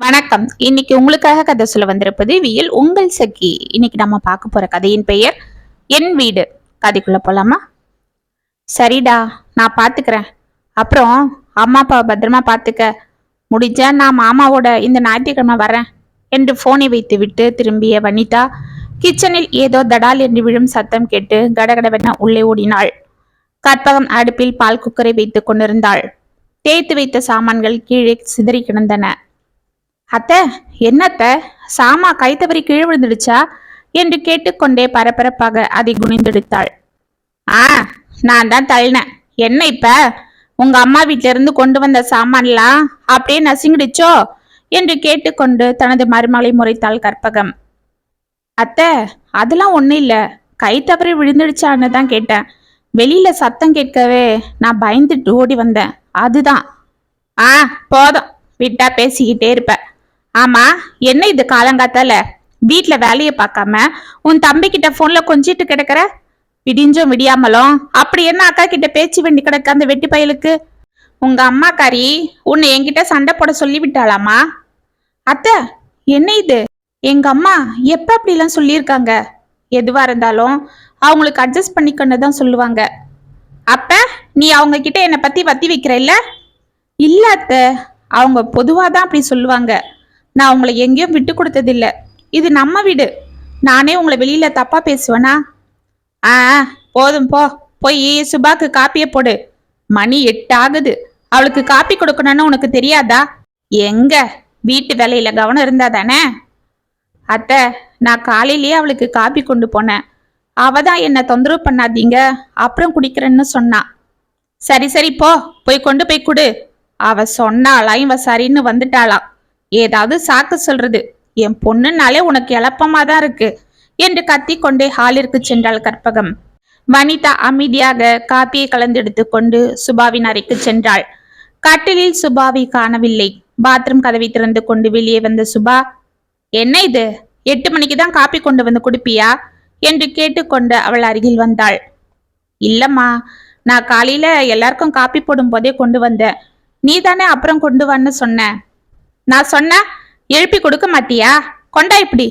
வணக்கம். இன்னைக்கு உங்களுக்காக கதை சொல்ல வந்திருப்பது வியல் உங்கள் சகி. இன்னைக்கு நம்ம பார்க்க போற கதையின் பெயர் என் வீடு. கதைக்குள்ள போலாமா? சரிடா, நான் பாத்துக்கிறேன். அப்புறம் அம்மா அப்பா பத்திரமா பாத்துக்க. முடிஞ்சா நான் மாமாவோட இந்த ஞாயிற்றுக்கிழமை வரேன் என்று போனை வைத்து விட்டு திரும்பிய வனிதா கிச்சனில் ஏதோ தடால் என்று விழும் சத்தம் கேட்டு கடகடவென உள்ளே ஓடினாள். கற்பகம் அடுப்பில் பால் குக்கரை வைத்துக் கொண்டிருந்தாள். தேய்த்து வைத்த சாமான்கள் கீழே சிதறி கிடந்தன. அத்த, என்னத்த சாமா கை தவறி கீழே விழுந்துடுச்சா என்று கேட்டுக்கொண்டே பரபரப்பாக அதை குனிந்தெடுத்தாள். நான் தான் தள்ளினேன். என்ன இப்ப உங்க அம்மா வீட்டில இருந்து கொண்டு வந்த சாமான்லாம் அப்படியே நசுங்கிடுச்சோ என்று கேட்டுக்கொண்டு தனது மருமகளை முறைத்தாள் கற்பகம். அத்த, அதெல்லாம் ஒண்ணும் இல்ல, கை தவறி விழுந்துடுச்சான்னு தான் கேட்டேன். வெளியில சத்தம் கேட்கவே நான் பயந்துட்டு ஓடி வந்தேன், அதுதான். போதும், விட்டா பேசிக்கிட்டே இருப்ப. ஆமா, என்ன இது காலங்காத்தால வீட்டுல வேலையை பார்க்காம உன் தம்பி கிட்ட போன்ல கொஞ்சிட்டு கிடக்குற? விடிஞ்சும் விடியாமலும் அப்படி என்ன அக்கா கிட்ட பேச்சு வேண்டி கிடக்க அந்த வெட்டி பயலுக்கு? உங்க அம்மாக்காரி உன்னை என்கிட்ட சண்டை போட சொல்லி விட்டாளாமா? அத்த, என்ன இது? எங்க அம்மா எப்ப அப்படிலாம் சொல்லியிருக்காங்க? எதுவா இருந்தாலும் அவங்களுக்கு அட்ஜஸ்ட் பண்ணிக்கொண்டுதான் சொல்லுவாங்க. அப்ப நீ அவங்க கிட்ட என்னை பத்தி வத்தி வைக்கிற இல்ல? இல்ல அத்த, அவங்க பொதுவாதான் அப்படி சொல்லுவாங்க. நான் உங்களை எங்கேயும் விட்டு கொடுத்ததில்ல. இது நம்ம வீடு. நானே உங்களை வெளியில தப்பா பேசுவேனா? போதும் போ, போய் சுபாக்கு காப்பிய போடு. மணி 8 ஆகுது. அவளுக்கு காப்பி கொடுக்கணும்னு உனக்கு தெரியாதா? எங்க வீட்டு வேலையில கவனம் இருந்தா தானே? அத்த, நான் காலையிலேயே அவளுக்கு காப்பி கொண்டு போனேன். அவ தான் என்ன தொந்தரவு பண்ணாதீங்க, அப்புறம் குடிக்கிறேன்னு சொன்னா. சரி சரி போ, போய் கொண்டு போய் குடு. அவ சொன்னாளா இவ சரின்னு வந்துட்டாளாம். ஏதாவது சாக்கு சொல்றது. என் பொண்ணுனாலே உனக்கு எளப்பமா தான் இருக்கு என்று கத்தி கொண்டே ஹாலிற்கு சென்றாள் கற்பகம். வனிதா அமைதியாக காப்பியை கலந்தெடுத்து கொண்டு சுபாவின் அறைக்கு சென்றாள். கட்டிலில் சுபாவை காணவில்லை. பாத்ரூம் கதவை திறந்து கொண்டு வெளியே வந்த சுபா, என்ன இது, 8 மணிக்கு தான் காப்பி கொண்டு வந்து குடிப்பியா என்று கேட்டுக்கொண்டு அவள் அருகில் வந்தாள். இல்லம்மா, நான் காலையில எல்லாருக்கும் காப்பி போடும் போதே கொண்டு வந்தேன். நீ தானே அப்புறம் கொண்டு வான்னு சொன்ன. நான் சொன்ன எழுப்பி கொடுக்க மாட்டியா? கொண்டா இப்படி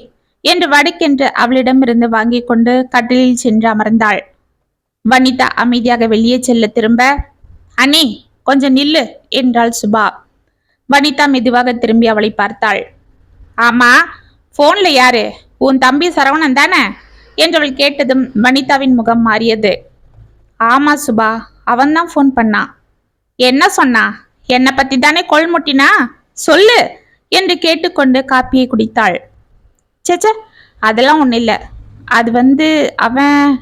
என்று வடக்கென்று அவளிடமிருந்து வாங்கி கொண்டு கட்டிலில் சென்று அமர்ந்தாள். வனிதா அமைதியாக வெளியே செல்ல திரும்ப, அண்ணி கொஞ்சம் நில்லு என்றாள் சுபா. வனிதா மெதுவாக திரும்பி அவளை பார்த்தாள். ஆமா, போன்ல யாரு? உன் தம்பி சரவணன் தானே என்றவள் கேட்டதும் வனிதாவின் முகம் மாறியது. ஆமா சுபா, அவன்தான் போன் பண்ணான். என்ன சொன்னா? என்னை பத்தி தானே கொள்முட்டினா, சொல்லு என்று கேட்டுக்கொண்டு காப்பியை குடித்தாள். சேச்சே, அதெல்லாம் ஒண்ணு இல்ல. அது அவன்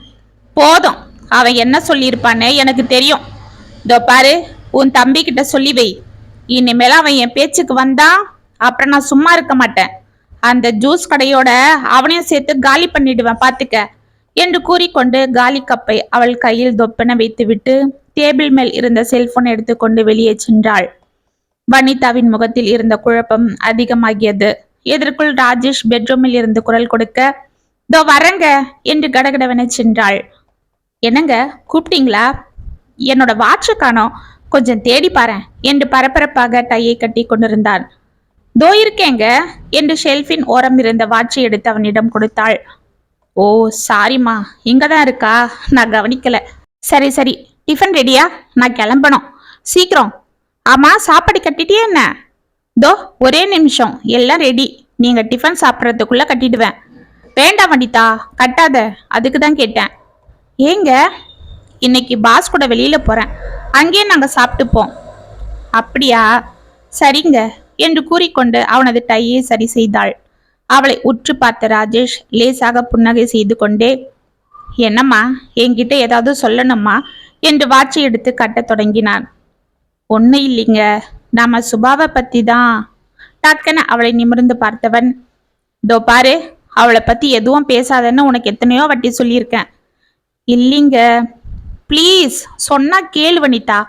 போதும், அவன் என்ன சொல்லியிருப்பான்னு எனக்கு தெரியும். இதோ பாரு, உன் தம்பி கிட்ட சொல்லி வை. இனிமேல அவன் என் பேச்சுக்கு வந்தான், அப்புறம் நான் சும்மா இருக்க மாட்டேன். அந்த ஜூஸ் கடையோட அவனையும் சேர்த்து காலி பண்ணிடுவேன் பாத்துக்க என்று கூறிக்கொண்டு காலி கப்பை அவள் கையில் தொப்பென வைத்துவிட்டு டேபிள் மேல் இருந்த செல்போன் எடுத்துக்கொண்டு வெளியே சென்றாள். வனிதாவின் முகத்தில் இருந்த குழப்பம் அதிகமாகியது. எதற்குள் ராஜேஷ் பெட்ரூமில் இருந்து குரல் கொடுக்க, தோ வரங்க என்று கடகடவென சென்றாள். என்னங்க, கூப்பிட்டீங்களா? என்னோட வாட்சை காணோம், கொஞ்சம் தேடி பாரு என்று பரபரப்பாக டையை கட்டி கொண்டிருந்தான். தோ இருக்கேங்க என்று ஷெல்ஃபின் ஓரம் இருந்த வாட்சை எடுத்து அவனிடம் கொடுத்தாள். ஓ சாரிம்மா, இங்கதான் இருக்கா, நான் கவனிக்கல. சரி சரி, டிஃபன் ரெடியா? நான் கிளம்பணும், சீக்கிரம். ஆமா, சாப்பாடு கட்டிட்டியே என்ன? தோ ஒரே நிமிஷம், எல்லாம் ரெடி. நீங்க டிஃபன் சாப்பிட்றதுக்குள்ள கட்டிடுவேன். வேண்டாம் வனிதா, கட்டாத, அதுக்கு தான் கேட்டேன். ஏங்க? இன்னைக்கு பாஸ் கூட வெளியில போறேன், அங்கேயே நாங்க சாப்பிட்டுப்போம். அப்படியா, சரிங்க என்று கூறிக்கொண்டு அவனது டையை சரி செய்தாள். அவளை உற்று பார்த்த ராஜேஷ் லேசாக புன்னகை செய்து கொண்டே, என்னம்மா, என்கிட்ட ஏதாவது சொல்லணுமா என்று வாட்சை எடுத்து கட்டத் தொடங்கினான். ஒண்ணு இல்லைங்க, நாம சுபாவை பத்தி தான். டக்குன்னு அவளை நிமிர்ந்து பார்த்தவன், தோ பாரு, அவளை பத்தி எதுவும் பேசாதன்னு உனக்கு எத்தனையோ வாட்டி சொல்லியிருக்கேன். இல்லைங்க ப்ளீஸ், சொன்னா கேளு வனிதா.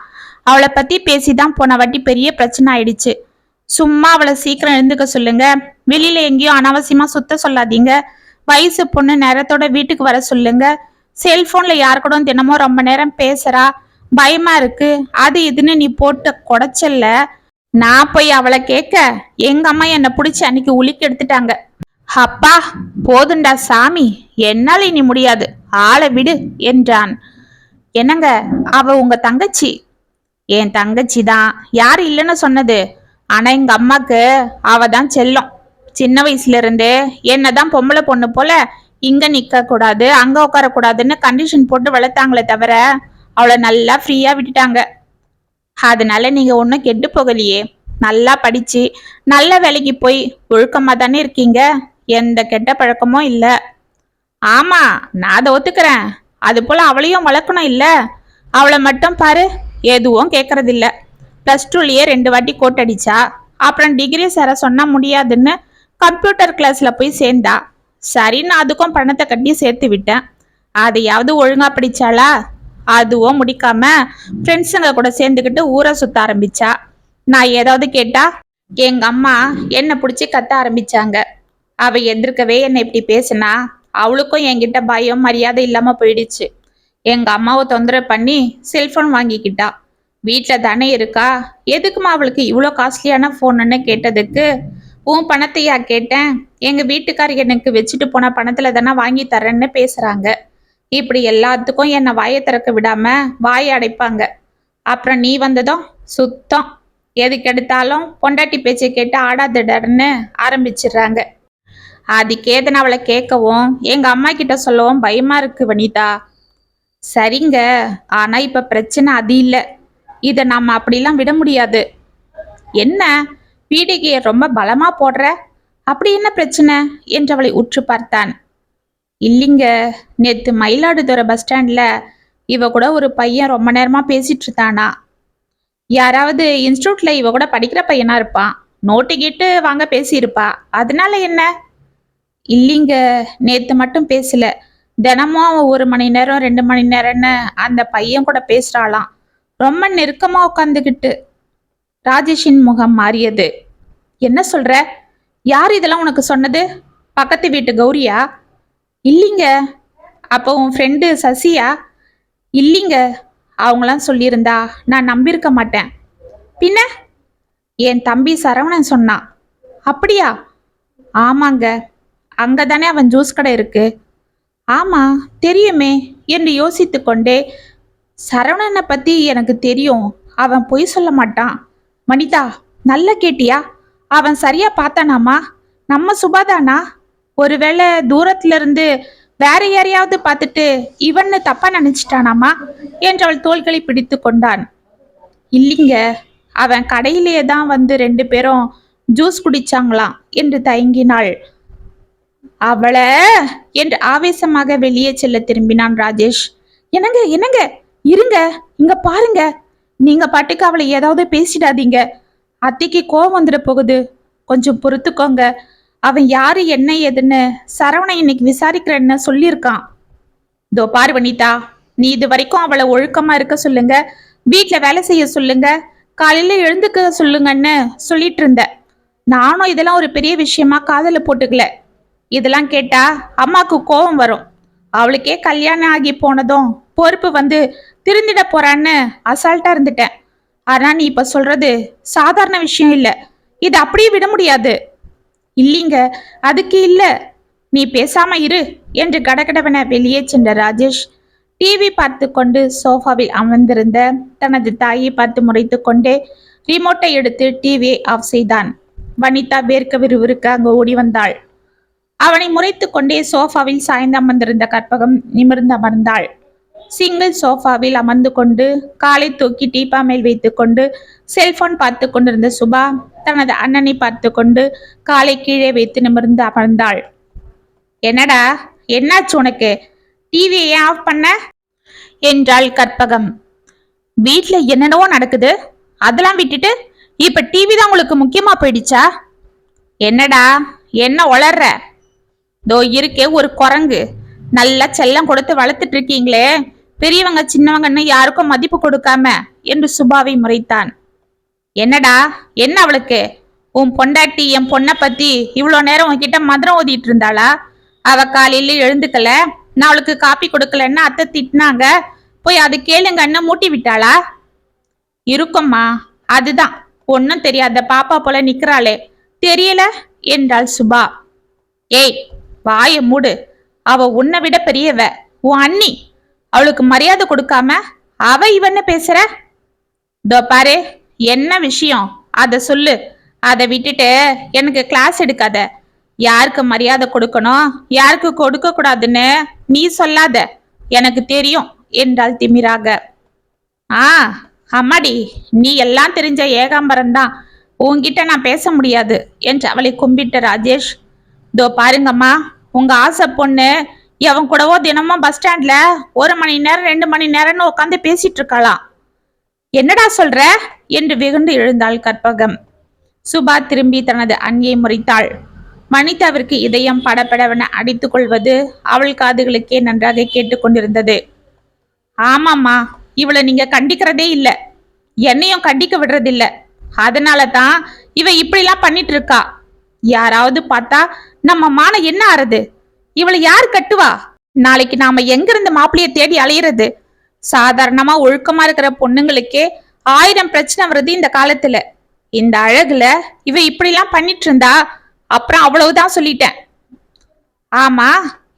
அவளை பத்தி பேசிதான் போன வாட்டி பெரிய பிரச்சனை ஆயிடுச்சு. சும்மா அவளை சீக்கிரம் எழுந்துக்க சொல்லுங்க. வெளியில எங்கேயும் அனாவசியமா சுத்த சொல்லாதீங்க. வயசு பொண்ணு நேரத்தோட வீட்டுக்கு வர சொல்லுங்க. செல்போன்ல யாரு கூட தினமும் ரொம்ப நேரம் பேசுறா, பயமா இருக்கு, அது இதுன்னு நீ போட்ட குடைச்சல்ல நான் போய் அவளை கேட்க எங்க அம்மா என்னை பிடிச்சி அன்னைக்கு உலுக்கி எடுத்துட்டாங்க. அப்பா போதுண்டா சாமி, என்னால இனி முடியாது, ஆளை விடு என்றான். என்னங்க, அவ உங்க தங்கச்சி? என் தங்கச்சி தான், யாரு இல்லைன்னு சொன்னது? ஆனா எங்க அம்மாக்கு அவ தான் செல்லம். சின்ன வயசுல இருந்தே என்னதான் பொம்பளை பொண்ணு போல இங்க நிக்க கூடாது அங்க உட்கார கூடாதுன்னு கண்டிஷன் போட்டு வளர்த்தாங்களே தவிர அவளை நல்லா ஃப்ரீயா விட்டுட்டாங்க. அதனால நீங்க ஒன்னும் கெட்டு போகலையே, நல்லா படிச்சு நல்ல வேலைக்கு போய் ஒழுக்கமா தானே இருக்கீங்க, எந்த கெட்ட பழக்கமும் இல்ல. ஆமா, நான் அதை ஒத்துக்கிறேன். அது போல அவளையும் வளர்க்கணும் இல்ல. அவளை மட்டும் பாரு, எதுவும் கேட்கறது இல்ல. +2லயே 2 வாட்டி கோட் அடிச்சா. அப்புறம் டிகிரி சேர சொன்னா முடியாதுன்னு கம்ப்யூட்டர் கிளாஸ்ல போய் சேர்ந்தா. சரின்னு அதுக்கும் பணத்தை கட்டி சேர்த்து விட்டேன். அதையாவது ஒழுங்கா படிச்சாளா? அதுவும் முடிக்காம ஃப்ரெண்ட்ஸுங்க கூட சேர்ந்துக்கிட்டு ஊரை சுத்த ஆரம்பிச்சா. நான் ஏதாவது கேட்டா எங்க அம்மா என்னை பிடிச்சி கத்த ஆரம்பிச்சாங்க. அவ எதிர்க்கவே என்னை இப்படி பேசினா அவளுக்கும் என்கிட்ட பயம் மரியாதை இல்லாம போயிடுச்சு. எங்க அம்மாவை தொந்தரவு பண்ணி செல்போன் வாங்கிக்கிட்டா. வீட்டுல தானே இருக்கா, எதுக்குமா அவளுக்கு இவ்வளோ காஸ்ட்லியான போன்னு கேட்டதுக்கு, உன் பணத்தையா கேட்டேன், எங்க வீட்டுக்கார் எனக்கு வச்சுட்டு போன பணத்துல தானே வாங்கி தரேன்னு பேசுறாங்க. இப்படி எல்லாத்துக்கும் என்னை வாயை திறக்க விடாம வாயை அடைப்பாங்க. அப்புறம் நீ வந்ததும் சுத்தம், எதுக்கு எடுத்தாலும் பொண்டாட்டி பேச்சை கேட்டு ஆடாதடன்னு ஆரம்பிச்சிடுறாங்க. அதுக்கேதன அவளை கேட்கவும் எங்க அம்மா கிட்ட சொல்லவும் பயமா இருக்கு வனிதா. சரிங்க, ஆனா இப்ப பிரச்சனை அது இல்லை. இதை நாம அப்படிலாம் விட முடியாது. என்ன பீடிகைய ரொம்ப பலமா போடுற, அப்படி என்ன பிரச்சனை என்றவளை உற்று பார்த்தான். இல்லைங்க, நேத்து மயிலாடுதுறை பஸ் ஸ்டாண்ட்ல இவ கூட ஒரு பையன் ரொம்ப நேரமா பேசிட்டு இருந்தானா. யாராவது இன்ஸ்டியூட்ல இவ கூட படிக்கிற பையனா இருப்பான். நோட்டு கேட்டு வாங்க பேசியிருப்பா, அதனால என்ன? இல்லைங்க, நேத்து மட்டும் பேசல, தினமும் 1 மணி நேரம் 2 மணி நேரம்னு அந்த பையன் கூட பேசுறாளாம், ரொம்ப நெருக்கமா உட்காந்துக்கிட்டு. ராஜேஷின் முகம் மாறியது. என்ன சொல்ற? யார் இதெல்லாம் உனக்கு சொன்னது? பக்கத்து வீட்டு கௌரியா? இல்லைங்க. அப்போ உன் ஃப்ரெண்டு சசியா? இல்லைங்க, அவங்களாம் சொல்லியிருந்தா நான் நம்பியிருக்க மாட்டேன். பின்ன என் தம்பி சரவணன் சொன்னான். அப்படியா? ஆமாங்க, அங்கதானே அவன் ஜூஸ் கடை இருக்கு. ஆமா தெரியுமே என்று யோசித்து கொண்டே, சரவணனை பத்தி எனக்கு தெரியும், அவன் பொய் சொல்ல மாட்டான். வனிதா, நல்ல கேட்டியா? அவன் சரியா பார்த்தானாமா? நம்ம சுபாதானா? ஒருவேளை தூரத்துல இருந்து வேற யாரையாவது பார்த்துட்டு இவன்னு தப்பா நினைச்சிட்டானாமா என்றவள் தோள்களை பிடித்து கொண்டான். இல்லைங்க, அவன் கடையிலேயே தான் வந்து 2 பேரும் ஜூஸ் குடிச்சாங்களாம் என்று தயங்கினாள். அவளை என்று ஆவேசமாக வெளியே செல்ல திரும்பினான் ராஜேஷ். என்னங்க என்னங்க, இருங்க, இங்க பாருங்க, நீங்க பாட்டுக்கு அவளை ஏதாவது பேசிடாதீங்க, அத்தைக்கு கோவம் வந்துட போகுது, கொஞ்சம் பொறுத்துக்கோங்க. அவன் யாரு என்ன ஏதுன்னு சரவணன் இன்னைக்கு விசாரிக்கிறேன்னு சொல்லியிருக்கான். இதோ பாரு வனிதா, நீ இது வரைக்கும் அவளை ஒழுக்கமா இருக்க சொல்லுங்க, வீட்டுல வேலை செய்ய சொல்லுங்க, காலையில எழுந்துக்க சொல்லுங்கன்னு சொல்லிட்டு இருந்த. நானும் இதெல்லாம் ஒரு பெரிய விஷயமா காதல போட்டுக்கல. இதெல்லாம் கேட்டா அம்மாக்கு கோபம் வரும். அவளுக்கே கல்யாணம் ஆகி போனதும் பொறுப்பு வந்து திருந்திட போறான்னு அசால்ட்டா இருந்துட்டேன். ஆனா நீ இப்ப சொல்றது சாதாரண விஷயம் இல்ல, இது அப்படியே விட முடியாது. இல்லைங்க, அதுக்கு இல்ல, நீ பேசாம இரு என்று கடகடவென வெளியே சென்ற ராஜேஷ் டிவி பார்த்து கொண்டு சோஃபாவில் அமர்ந்திருந்த தனது தாயை பார்த்து முறைத்து கொண்டே ரிமோட்டை எடுத்து டிவியை ஆஃப் செய்தான். வனிதா வேர்க்க விறுவிறுக்க அங்கு ஓடி வந்தாள். அவனை முறைத்து கொண்டே சோஃபாவில் சாய்ந்து அமர்ந்திருந்த கற்பகம் நிமிர்ந்து அமர்ந்தாள். சிங்கிள் சோஃபாவில் அமர்ந்து கொண்டு காலை தூக்கி டீப்பா மேல் வைத்து கொண்டு செல்போன் பார்த்து கொண்டிருந்த சுபா தனது அண்ணனை பார்த்து கொண்டு காலை கீழே வைத்து நிமிர்ந்து அமர்ந்தாள். என்னடா, என்னாச்சு உனக்கு? டிவியை ஏன் ஆஃப் பண்ண என்றாள் கற்பகம். வீட்டுல என்னென்னவோ நடக்குது, அதெல்லாம் விட்டுட்டு இப்ப டிவி தான் உங்களுக்கு முக்கியமா போயிடுச்சா? என்னடா என்ன உளர்ற? தோ இருக்கே ஒரு குரங்கு, நல்லா செல்லம் கொடுத்து வளர்த்துட்டு இருக்கீங்களே, பெரியவங்க சின்னவங்கன்னு யாருக்கும் மதிப்பு கொடுக்காம என்று சுபாவை முறைத்தான். என்னடா என்ன அவளுக்கு? உன் பொண்டாட்டி என் பொண்ணை பத்தி இவ்வளோ நேரம் உன்கிட்ட மந்திரம் ஓதிட்டு இருந்தாளா? அவ காலையில எழுந்துக்கல, நான் அவளுக்கு காப்பி கொடுக்கலன்னு அத்தை திட்டினாங்க, போய் அது கேளுங்கன்னு மூட்டி விட்டாளா? இருக்கும்மா, அதுதான் ஒன்னும் தெரியாத பாப்பா போல நிக்கிறாளே, தெரியல என்றாள் சுபா. ஏய், வாய மூடு. அவ உன்னை விட பெரியவ, உன் அண்ணி. அவளுக்கு மரியாதை கொடுக்காம அவ இவன்னு பேசுற. தோ பாரு, என்ன விஷயம் அத சொல்லு. அதை விட்டுட்டு எனக்கு கிளாஸ் எடுக்காத. யாருக்கு மரியாதை கொடுக்கணும், யாருக்கு கொடுக்க கூடாதுன்னு நீ சொல்லாத, எனக்கு தெரியும் என்றாள் திமிராக. ஆ, அம்மாடி, நீ எல்லாம் தெரிஞ்ச ஏகாம்பரம்தான், உன்கிட்ட நான் பேச முடியாது என்று அவளை கும்பிட்ட ராஜேஷ். தோ பாருங்கம்மா, உங்க ஆசை பொண்ணு எவன் கூடவோ தினமும் பஸ் ஸ்டாண்ட்ல 1 மணி நேரம் 2 மணி நேரம்னு உட்காந்து பேசிட்டு இருக்கலாம். என்னடா சொல்ற என்று வெகுண்டு எழுந்தாள் கற்பகம். சுபா திரும்பி தனது அண்ணியை முறைத்தாள். வனிதாவிற்கு இதயம் படபடவென அடித்துக் கொள்வது அவள் காதுகளுக்கே நன்றாக கேட்டுக்கொண்டிருந்தது. ஆமாம்மா, இவளை நீங்க கண்டிக்கிறதே இல்ல, என்னையும் கண்டிக்க விடுறதில்ல. அதனால தான் இவ இப்படிலாம் பண்ணிட்டு இருக்கா. யாராவது பார்த்தா நம்ம மான என்ன ஆறுது? இவளை யார் கட்டுவா? நாளைக்கு நாம எங்க இருந்து மாப்பிள்ளைய தேடி அலையிறது? சாதாரணமா ஒழுக்கமா இருக்கிற பொண்ணுங்களுக்கே 1000 பிரச்சனை வருது இந்த காலத்துல. இந்த அழகுல இவ இப்படிலாம் பண்ணிட்டு இருந்தா அப்புறம் அவ்வளவுதான் சொல்லிட்டேன். ஆமா,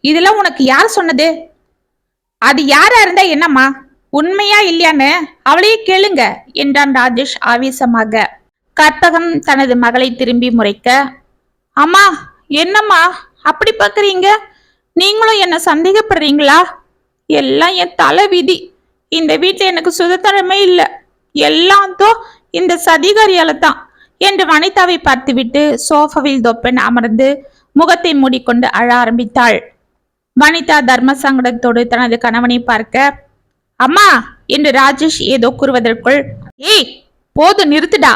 இதெல்லாம் உனக்கு யார் சொன்னது? அது யாரா இருந்தா என்னம்மா, உண்மையா இல்லையான்னு அவளையே கேளுங்க என்றான் ராஜேஷ் ஆவேசமாக. கற்பகம் தனது மகளை திரும்பி முறைக்க, அம்மா, என்னம்மா அப்படி பாக்குறீங்க? நீங்களும் என்ன சந்தேகப்படுறீங்களா? எல்லாம் என் தலை விதி. இந்த வீட்டுல எனக்கு சுதந்திரமே இல்லை, எல்லாம் இந்த சதிகாரியால தான் என்று வனிதாவை பார்த்துவிட்டு சோஃபாவில் தொப்பன் அமர்ந்து முகத்தை மூடிக்கொண்டு அழ ஆரம்பித்தாள். வனிதா தர்ம சங்கடத்தோடு தனது கணவனை பார்க்க, அம்மா என்று ராஜேஷ் ஏதோ கூறுவதற்குள், ஏய் போது நிறுத்துடா,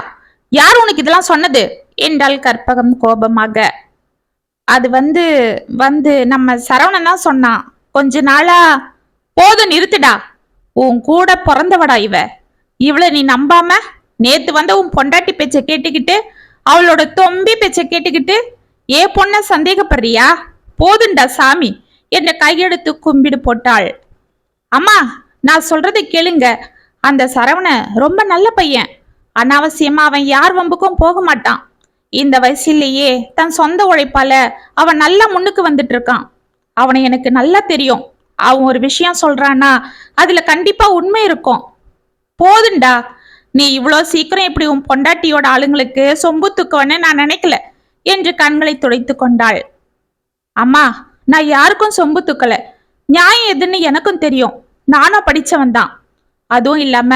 யார் உனக்கு இதெல்லாம் சொன்னது என்றாள் கற்பகம் கோபமாக. அது வந்து நம்ம சரவணன் தான் சொன்னான் கொஞ்ச நாளா. போது நிறுத்துடா, உன் கூட பிறந்தவடா இவளை நீ நம்பாம நேத்து வந்த உன் பொண்டாட்டி பேச்ச கேட்டுக்கிட்டு அவளோட தொம்பி பேச்ச கேட்டுக்கிட்டு பொண்ண சந்தேகப்படுறியா? போதுண்டா சாமி என்ற கையெடுத்து கும்பிடு போட்டாள். அம்மா, நான் சொல்றதை கேளுங்க. அந்த சரவண ரொம்ப நல்ல பையன். அனாவசியமா அவன் யார் வம்புக்கும் போக மாட்டான். இந்த வயசுலயே தன் சொந்த உழைப்பால அவன் நல்லா முன்னுக்கு வந்துட்டு இருக்கான். அவனை எனக்கு நல்லா தெரியும். அவன் ஒரு விஷயம் சொல்றான்னா அதுல கண்டிப்பா உண்மை இருக்கும். போதுண்டா, நீ இவ்வளோ சீக்கிரம் இப்படி உன் பொண்டாட்டியோட ஆளுங்களுக்கு சொம்பு தூக்குவன்னு நான் நினைக்கல என்று கண்களை துடைத்து கொண்டாள். அம்மா, நான் யாருக்கும் சொம்பு தூக்கல. நியாயம் எதுன்னு எனக்கும் தெரியும். நானும் படிச்சவன் தான். அதுவும் இல்லாம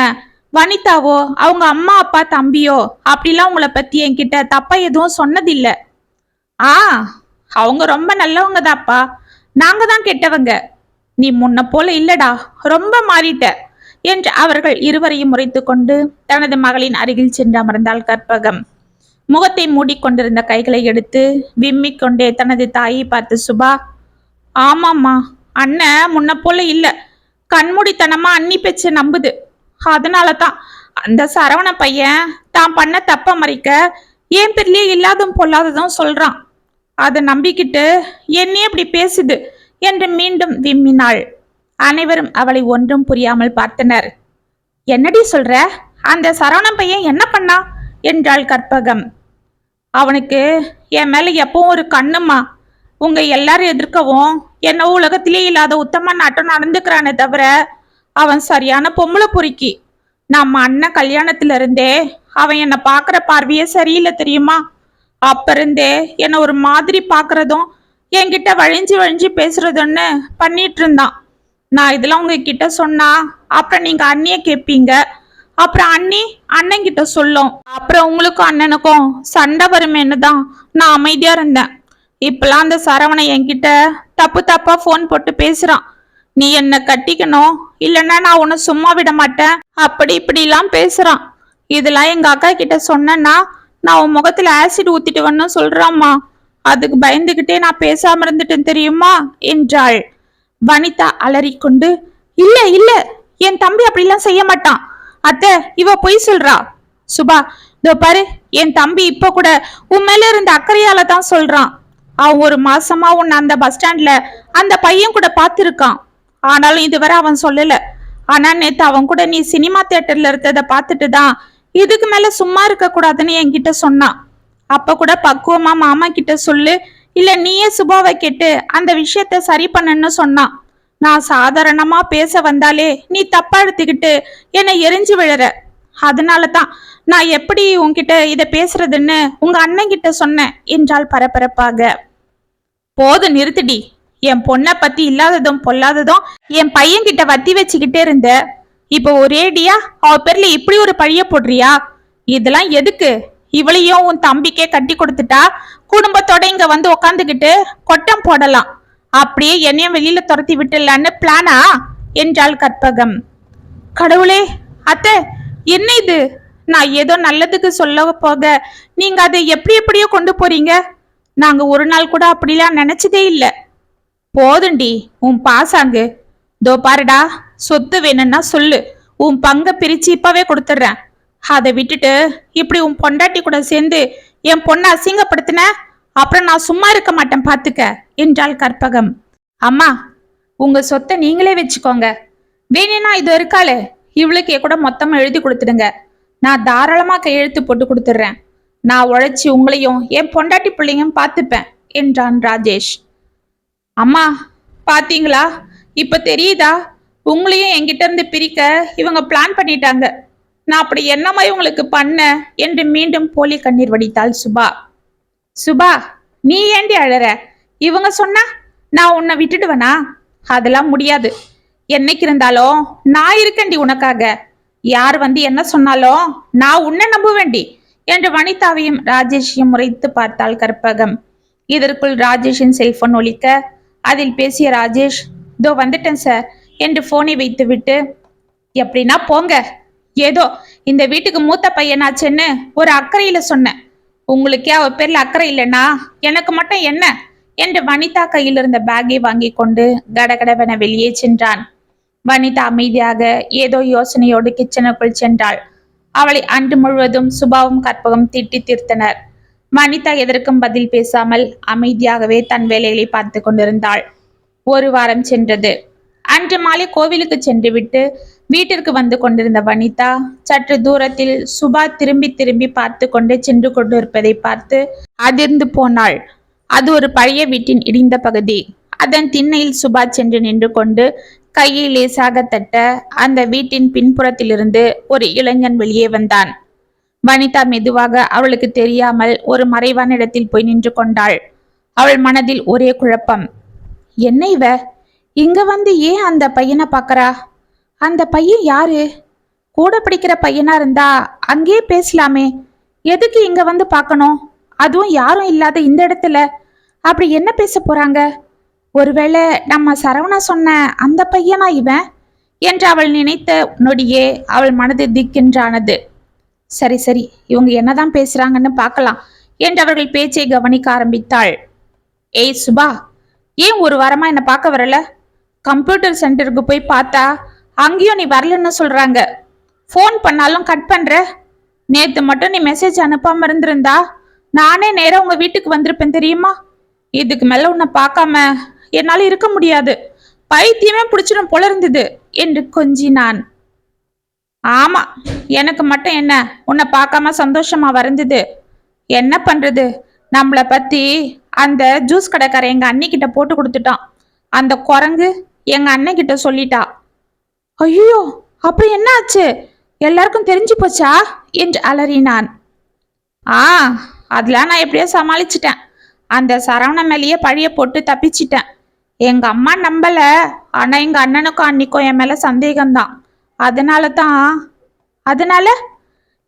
வனிதாவோ அவங்க அம்மா அப்பா தம்பியோ அப்படிலாம் உங்களை பத்தி என்கிட்ட தப்பா எதுவும் சொன்னதில்லை. அவங்க ரொம்ப நல்லவங்க தாப்பா, நாங்க தான் கெட்டவங்க. நீ முன்ன போல இல்லடா, ரொம்ப மாறிட்ட என்று அவர்கள் இருவரையும் முறைத்து கொண்டு தனது மகளின் அருகில் சென்று அமர்ந்தாள் கற்பகம். முகத்தை மூடிக்கொண்டிருந்த கைகளை எடுத்து விம்மிக் கொண்டே தனது தாயை பார்த்து சுபா, ஆமாம்மா, அண்ணன் முன்ன போல இல்ல. கண்மூடித்தனமா அண்ணி பேச்ச நம்புது. அதனால தான் அந்த சரவண பையன் தான் பண்ண தப்ப மறைக்க ஏன் பேர்லயே இல்லாதும் பொல்லாததும் சொல்றான். அதை நம்பிக்கிட்டு என்னையே இப்படி பேசுது என்று மீண்டும் விம்மினாள். அனைவரும் அவளை ஒன்றும் புரியாமல் பார்த்தனர். என்னடி சொல்ற? அந்த சரவண பையன் என்ன பண்ணா என்றாள் கற்பகம். அவனுக்கு என் மேல எப்பவும் ஒரு கண்ணுமா. உங்க எல்லாரும் எதிர்க்கவும் என்ன உலகத்திலே இல்லாத உத்தம நாட்டம் நடந்துக்கிறானே தவிர அவன் சரியான பொம்பளை பொறுக்கி. நம்ம அண்ணன் கல்யாணத்துல இருந்தே அவன் என்னை பாக்குற பார்வையே சரியில்லை தெரியுமா? அப்ப இருந்தே என்னை ஒரு மாதிரி பாக்குறதும் என்கிட்ட வழிஞ்சு வழிஞ்சு பேசுறதுன்னு பண்ணிட்டு இருந்தான். நான் இதெல்லாம் உங்ககிட்ட சொன்னா அப்புறம் நீங்க அண்ணிய கேட்பீங்க. அப்புறம் அண்ணி அண்ணன்கிட்ட சொல்லும். அப்புறம் உங்களுக்கும் அண்ணனுக்கும் சண்டை வருமேன்னு தான் நான் அமைதியா இருந்தேன். இப்பெல்லாம் அந்த சரவணை என்கிட்ட தப்பு தப்பா போன் போட்டு பேசுறான். நீ என்ன கட்டிக்கணும், இல்லைன்னா நான் உன்னை சும்மா விட மாட்டேன், அப்படி இப்படிலாம் பேசுறான். இதெல்லாம் எங்க அக்கா கிட்ட சொன்னேன்னா நான் உன் முகத்துல ஆசிட் ஊத்திட்டுவன்னு சொல்றாம்மா. அதுக்கு பயந்துகிட்டே நான் பேசாம இருந்துட்டேன் தெரியுமா என்றாள். வனிதா அலறிக்கொண்டு, இல்ல இல்ல, என் தம்பி அப்படிலாம் செய்ய மாட்டான் அத்தை, இவ பொய் சொல்றா. சுபா, இதோ பாரு, என் தம்பி இப்ப கூட உன் மேல இருந்த அக்கறையால தான் சொல்றான். அவன் 1 மாசமா உன்னை அந்த பஸ் ஸ்டாண்ட்ல அந்த பையன் கூட பாத்துருக்கான். ஆனாலும் இதுவரை அவன் சொல்லல. ஆனா நேத்து அவன் கூட நீ சினிமா தியேட்டர்ல இருந்ததை பார்த்துட்டு தான் இதுக்கு மேல சும்மா இருக்க கூடாதுன்னு என்கிட்ட சொன்னான். அப்ப கூட பக்குவமா மாமா கிட்ட சொல்லு, இல்ல நீயே சுபாவை கேட்டு அந்த விஷயத்த சரி பண்ணுன்னு சொன்னான். நான் சாதாரணமா பேச வந்தாலே நீ தப்பா எடுத்துக்கிட்டு என்னை எரிஞ்சு விழற. அதனாலதான் நான் எப்படி உன்கிட்ட இத பேசுறதுன்னு உங்க அண்ணன் கிட்ட சொன்னேன் என்றாள் பரபரப்பாக. போது நிறுத்திடி. என் பொண்ணை பத்தி இல்லாததும் பொல்லாததும் என் பையன் கிட்ட வத்தி வச்சுக்கிட்டே இருந்த. இப்ப ஒரேடியா அவ பேர்ல இப்படி ஒரு பழிய போடுறியா? இதெல்லாம் எதுக்கு? இவளையும் உன் தம்பிக்கே கட்டி கொடுத்துட்டா குடும்பத்தோட இங்க வந்து உக்காந்துக்கிட்டு கொட்டம் போடலாம். அப்படியே என்னையும் வெளியில துரத்தி விட்டுலான்னு பிளானா என்றாள் கற்பகம். கடவுளே, அத்தை என்ன இது? நான் ஏதோ நல்லதுக்கு சொல்ல போக நீங்க அதை எப்படியோ கொண்டு போறீங்க. நாங்க ஒரு நாள் கூட அப்படிலாம் நினைச்சதே இல்ல. போதுண்டி உன் பாசாங்கு. தோ பாருடா, சொத்து வேணும்னா சொல்லு, உன் பங்க பிரிச்சு இப்பவே கொடுத்துட்றேன். அதை விட்டுட்டு இப்படி உன் பொண்டாட்டி கூட சேர்ந்து என் பொண்ணை அசிங்கப்படுத்தின அப்புறம் நான் சும்மா இருக்க மாட்டேன் பாத்துக்க என்றாள் கற்பகம். அம்மா, உங்க சொத்தை நீங்களே வச்சுக்கோங்க. வேணும்னா இது இருக்காளே இவளுக்கே கூட மொத்தமா எழுதி கொடுத்துடுங்க. நான் தாராளமா கையெழுத்து போட்டு கொடுத்துட்றேன். நான் உழைச்சி உங்களையும் என் பொண்டாட்டி பிள்ளையும் பார்த்துப்பேன் என்றான் ராஜேஷ். அம்மா, பாத்தீங்களா? இப்ப தெரியுதா? உங்களையும் என்கிட்ட இருந்து பிரிக்க இவங்க பிளான் பண்ணிட்டாங்க. நான் அப்படி என்னமா இவங்களுக்கு பண்ண என்று மீண்டும் போலி கண்ணீர் வடித்தாள் சுபா. சுபா, நீ ஏண்டி அழற? இவங்க சொன்னா நான் உன்னை விட்டுடுவேனா? அதெல்லாம் முடியாது. என்னைக்கு இருந்தாலும் நான் இருக்கேன்டி உனக்காக. யார் வந்து என்ன சொன்னாலும் நான் உன்னை நம்புவேண்டி என்று வனிதாவையும் ராஜேஷையும் முறைத்து பார்த்தாள் கற்பகம். இதற்குள் ராஜேஷின் செல்போன் ஒலிக்க அதில் பேசிய ராஜேஷ், இதோ வந்துட்டேன் சார் என்று போனை வைத்து விட்டு, எப்படின்னா போங்க, ஏதோ இந்த வீட்டுக்கு மூத்த பையனாச்சுன்னு ஒரு அக்கறையில சொன்னேன். உங்களுக்கே அவ பேர்ல அக்கறை இல்லைன்னா எனக்கு மட்டும் என்ன என்று வனிதா கையில் இருந்த பேக்கை வாங்கி கொண்டு கடகடவென வெளியே சென்றான். வனிதா அமைதியாக ஏதோ யோசனையோடு கிச்சனுக்குள் சென்றாள். அவளை அன்று முழுவதும் சுபாவும் கற்பகம் திட்டி தீர்த்தனர். வனிதா எதற்கும் பதில் பேசாமல் அமைதியாகவே தன் வேலைகளை பார்த்து கொண்டிருந்தாள். ஒரு வாரம் சென்றது. அன்று மாலை கோவிலுக்கு சென்று விட்டு வீட்டிற்கு வந்து கொண்டிருந்த வனிதா சற்று தூரத்தில் சுபா திரும்பி திரும்பி பார்த்து கொண்டு சென்று கொண்டிருப்பதை பார்த்து அதிர்ந்து போனாள். அது ஒரு பழைய வீட்டின் இடிந்த பகுதி. அதன் திண்ணையில் சுபா சென்று நின்று கொண்டு கையை லேசாக தட்ட அந்த வீட்டின் பின்புறத்திலிருந்து ஒரு இளைஞன் வெளியே வந்தான். வனிதா மெதுவாக அவளுக்கு தெரியாமல் ஒரு மறைவான இடத்தில் போய் நின்று கொண்டாள். அவள் மனதில் ஒரே குழப்பம். என்ன இவ இங்க வந்து ஏன் அந்த பையனை பாக்கறா? அந்த பையன் யாரு? கூட படிக்கிற பையனா இருந்தா அங்கேயே பேசலாமே. எதுக்கு இங்க வந்து பார்க்கணும்? அதுவும் யாரும் இல்லாத இந்த இடத்துல. அப்படி என்ன பேச போறாங்க? ஒருவேளை நம்ம சரவணா சொன்ன அந்த பையனா இவன் என்று அவள் நினைத்த நொடியே அவள் மனது திக்கென்றானது. சரி சரி, இவங்க என்னதான் பேசுறாங்கன்னு பார்க்கலாம் என்று அவர்கள் பேச்சை கவனிக்க ஆரம்பித்தாள். ஏய் சுபா, ஏன் ஒரு வாரமா என்ன பார்க்க வரல? கம்ப்யூட்டர் சென்டருக்கு போய் பார்த்தா அங்கேயும் நீ வரலன்னு சொல்றாங்க. ஃபோன் பண்ணாலும் கட் பண்ற. நேத்து மட்டும் நீ மெசேஜ் அனுப்பாம இருந்திருந்தா நானே நேரம் உங்க வீட்டுக்கு வந்திருப்பேன் தெரியுமா? இதுக்கு மேல உன்னை பார்க்காம என்னால இருக்க முடியாது. பைத்தியமே பிடிச்சிடும் போல இருந்தது என்று கொஞ்சினான். ஆமா, எனக்கு மட்டும் என்ன உன்னை பார்க்காம சந்தோஷமா வருந்தது. என்ன பண்றது, நம்மளை பத்தி அந்த ஜூஸ் கடைக்காரன் எங்க அண்ணிக்கிட்ட போட்டு கொடுத்துட்டான். அந்த குரங்கு எங்க அண்ணன் கிட்ட சொல்லிட்டா. ஐயோ, அப்புறம் என்ன ஆச்சு? எல்லாருக்கும் தெரிஞ்சு போச்சா என்று அலறினான். அதெல்லாம் நான் எப்படியோ சமாளிச்சிட்டேன். அந்த சரவண மேலேயே பழிய போட்டு தப்பிச்சிட்டேன். எங்க அம்மா நம்பல, ஆனா எங்க அண்ணனுக்கும் அன்னிக்கும் என் மேல சந்தேகம்தான். அதனால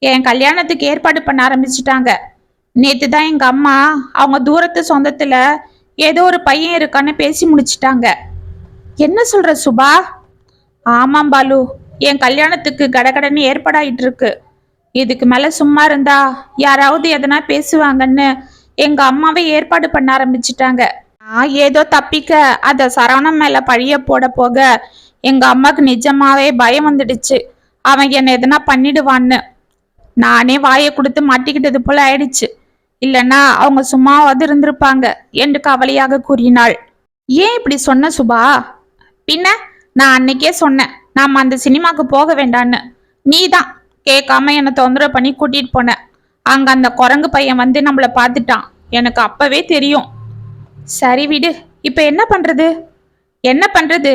என் கல்யாணத்துக்கு ஏற்பாடு பண்ண ஆரம்பிச்சிட்டாங்க. நேத்து தான் எங்க அம்மா அவங்க தூரத்து சொந்தத்துல ஏதோ ஒரு பையன் இருக்கான்னு பேசி முடிச்சிட்டாங்க. என்ன சொல்ற சுபா? ஆமாம் பாலு, என் கல்யாணத்துக்கு கடகடன்னு ஏற்பாடாயிட்டு இருக்கு. இதுக்கு மேல சும்மா இருந்தா யாராவது எதனா பேசுவாங்கன்னு எங்க அம்மாவே ஏற்பாடு பண்ண ஆரம்பிச்சிட்டாங்க. நான் ஏதோ தப்பிக்க அத சரவணம் மேல பழிய போட போக எங்க அம்மாக்கு நிஜமாவே பயம் வந்துடுச்சு. அவன் என்ன எதனா பண்ணிடுவான்னு. நானே வாயை கொடுத்து மாட்டிக்கிட்டது போல ஆயிடுச்சு. இல்லைன்னா அவங்க சும்மாவது இருந்திருப்பாங்க என்று கவலையாக கூறினாள். ஏன் இப்படி சொன்ன சுபா? பின்ன நான் அன்னைக்கே சொன்னேன் நாம அந்த சினிமாக்கு போக வேண்டான்னு. நீதான் கேட்காம என்னை தொந்தரவு பண்ணி கூட்டிட்டு போனேன். அங்க அந்த குரங்கு பையன் வந்து நம்மள பார்த்துட்டான். எனக்கு அப்பவே தெரியும். சரி விடு. இப்ப என்ன பண்றது? என்ன பண்றது?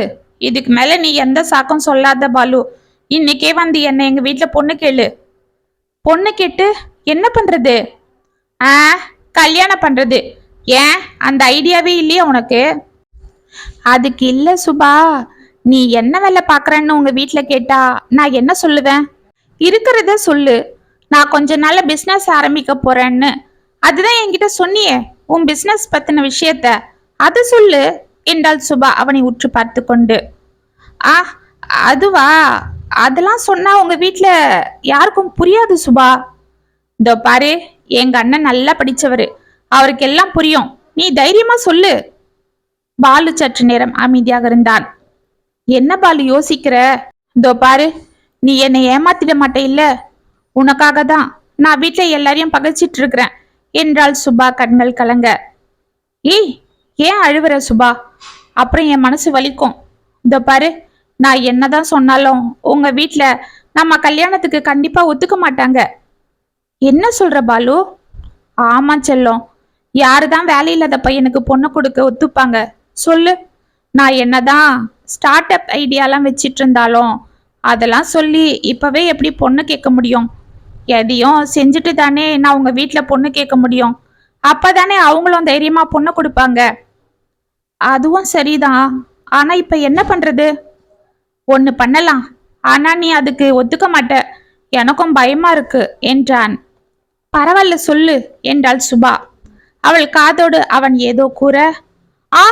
இதுக்கு மேல நீ எந்த சாக்கும் சொல்லாத பாலு. இன்னைக்கே வந்து என்ன எங்க வீட்டுல பொண்ணு கேளு. பொண்ணு கேட்டு என்ன பண்றது? ஆ, கல்யாணம் பண்றது. ஏன் அந்த ஐடியாவே இல்லையா உனக்கு? அதுக்கு இல்ல சுபா. நீ என்ன வேலை பாக்குறன்னு உங்க வீட்டுல கேட்டா நான் என்ன சொல்லுவேன்? இருக்கிறத சொல்லு. நான் கொஞ்ச நாள்ல பிசினஸ் ஆரம்பிக்க போறேன்னு. அதுதான் என்கிட்ட சொன்னியே, உன் பிசினஸ் பத்தின விஷயத்த. அது சொல்லு என்றாள் சுபா அவனை உற்று பார்த்து கொண்டு. ஆ, அதுவா? அதெல்லாம் சொன்னா உங்க வீட்டுல யாருக்கும் புரியாது சுபா. இதோ பாரு, எங்க அண்ணன் நல்லா படிச்சவரு. அவருக்கு எல்லாம் புரியும். நீ தைரியமா சொல்லு. பாலு சற்று நேரம் அமைதியாக இருந்தான். என்ன பாலு யோசிக்கிற? இதோ பாரு, நீ என்னை ஏமாத்திட மாட்டே இல்ல? உனக்காக தான் நான் வீட்டுல எல்லாரையும் பகைச்சிட்டு இருக்கிறேன் என்றாள் சுபா கண்கள் கலங்க. ஏய், ஏன் அழுவுற சுபா? அப்புறம் என் மனசு வலிக்கும். இதோ பாரு, நான் என்னதான் சொன்னாலும் உங்க வீட்டுல நம்ம கல்யாணத்துக்கு கண்டிப்பா ஒத்துக்க மாட்டாங்க. என்ன சொல்ற பாலு? ஆமா செல்லம். யாருதான் வேலை இல்லாத பையனுக்கு பொண்ணு கொடுக்க ஒத்துப்பாங்க சொல்லு? நான் என்னதான் ஸ்டார்ட் அப் ஐடியாலாம் வச்சிட்டு இருந்தாலும் அதெல்லாம் சொல்லி இப்பவே எப்படி பொண்ணு கேட்க முடியும்? எதையும் செஞ்சுட்டு தானே நான் உங்க வீட்டுல பொண்ணு கேட்க முடியும். அப்பதானே அவங்களும் தைரியமா பொண்ணு கொடுப்பாங்க. அதுவும் சரிதான். ஆனா இப்ப என்ன பண்றது? ஒண்ணு பண்ணலாம். ஆனா நீ அதுக்கு ஒத்துக்க மாட்ட. எனக்கும் பயமா இருக்கு என்றான். பரவாயில்ல சொல்லு என்றாள் சுபா. அவள் காதோடு அவன் ஏதோ கூற, ஆ,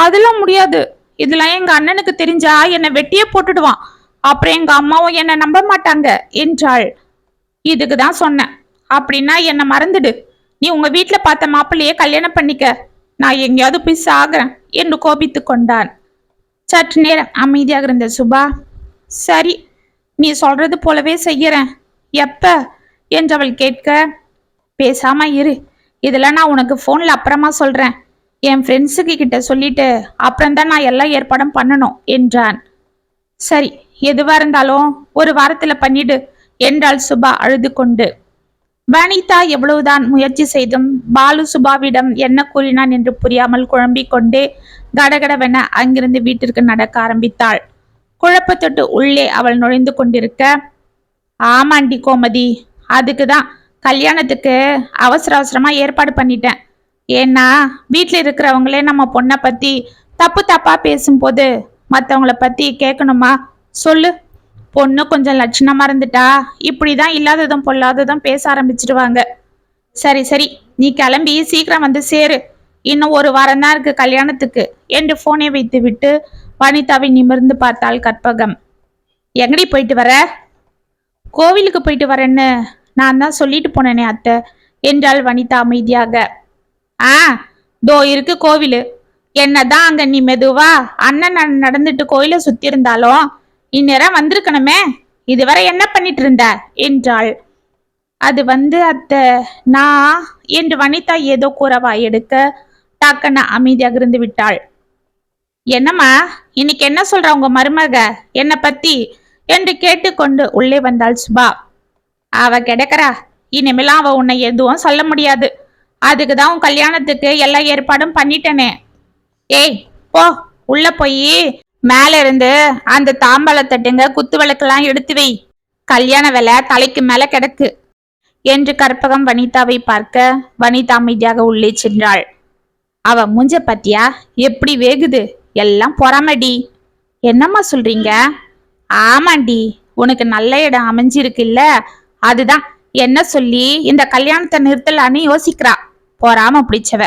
அதெல்லாம் முடியாது. இதெல்லாம் எங்க அண்ணனுக்கு தெரிஞ்சா என்னை வெட்டியே போட்டுடுவான். அப்புறம் எங்க அம்மாவும் என்னை நம்ப மாட்டாங்க என்றாள். இதுக்குதான் சொன்னேன். அப்படின்னா என்னை மறந்துடு. நீ உங்க வீட்டுல பார்த்த மாப்பிள்ளையே கல்யாணம் பண்ணிக்க. நான் எங்கேயாவது போய் சாகுறேன் என்று கோபித்து கொண்டான். சற்று நேரம் அமைதியாக இருந்த சுபா, சரி, நீ சொல்றது போலவே செய்யறேன். எப்ப என்றவள் கேட்க, பேசாம இரு. இதெல்லாம் நான் உனக்கு போன்ல அப்புறமா சொல்றேன். என் ஃப்ரெண்ட்ஸுக்கு கிட்ட சொல்லிட்டு அப்புறம்தான் நான் எல்லா ஏற்பாடும் பண்ணணும் என்றான். சரி, எதுவா இருந்தாலும் ஒரு வாரத்துல பண்ணிடு என்றாள் சுபா அழுது கொண்டு. வனிதா எவ்வளவுதான் முயற்சி செய்தும் பாலு சுபாவிடம் என்ன கூறினான் என்று புரியாமல் குழம்பிக் கொண்டே கடகடவென அங்கிருந்து வீட்டிற்கு நடக்க ஆரம்பித்தாள். குழப்பத்தொட்டு உள்ளே அவள் நுழைந்து கொண்டிருக்க, ஆமாண்டி கோமதி, அதுக்குதான் கல்யாணத்துக்கு அவசர அவசரமா ஏற்பாடு பண்ணிட்டேன். ஏன்னா வீட்டுல இருக்கிறவங்களே நம்ம பொண்ணை பத்தி தப்பு தப்பா பேசும்போது மற்றவங்கள பத்தி கேட்கணுமா சொல்லு? பொண்ணு கொஞ்சம் லட்சணமா இருந்துட்டா இப்படிதான் இல்லாததும் பொல்லாததும் பேச ஆரம்பிச்சிடுவாங்க. சரி சரி, நீ கிளம்பி சீக்கிரம் வந்து சேரு. இன்னும் ஒரு வாரம் தான் இருக்கு கல்யாணத்துக்கு என்று போனை வைத்து விட்டு வனிதாவை நிமிர்ந்து பார்த்தாள் கற்பகம். எங்கடி போயிட்டு வர? கோவிலுக்கு போயிட்டு வரேன்னு நான் தான் சொல்லிட்டு போனேனே அத்தை என்றாள் வனிதா அமைதியாக. ஆ, தோ இருக்கு கோவிலு. என்னதான் அங்க நீ மெதுவா அண்ணன் நடந்துட்டு கோயில சுத்தி இருந்தாலும் இந்நேரம் வந்திருக்கணுமே. இதுவரை என்ன பண்ணிட்டு இருந்த என்றாள். அது வந்து அத்தை, நான் என்று வனிதா ஏதோ கூறவா எடுக்க டக்குன்னு அமைதியாக இருந்து விட்டாள். என்னம்மா, இன்னைக்கு என்ன சொல்ற உங்க மருமக என்ன பத்தி என்று கேட்டுக்கொண்டு உள்ளே வந்தாள் சுபா. அவ கிடக்குறா. இனிமேலாம் அவ உன்னை எதுவும் சொல்ல முடியாது. அதுக்குதான் உன் கல்யாணத்துக்கு எல்லா ஏற்பாடும் பண்ணிட்டனே. ஏய் போ, உள்ள போய் மேல இருந்து அந்த தாம்பாள தட்டுங்க குத்து விளக்கெல்லாம் எடுத்து வை. கல்யாண வேலை தலைக்கு மேல கிடக்கு என்று கற்பகம் வனிதாவை பார்க்க வனிதா அமைதியாக உள்ளே சென்றாள். அவ மூஞ்ச பத்தியா எப்படி வேகுது? எல்லாம் பொறாமடி. என்னம்மா சொல்றீங்க? ஆமாண்டி, உனக்கு நல்ல இடம் அமைஞ்சிருக்கு இல்ல, அதுதான் என்ன சொல்லி இந்த கல்யாணத்தை நிறுத்தலான்னு யோசிக்கிறா. பொறாம பிடிச்சவ.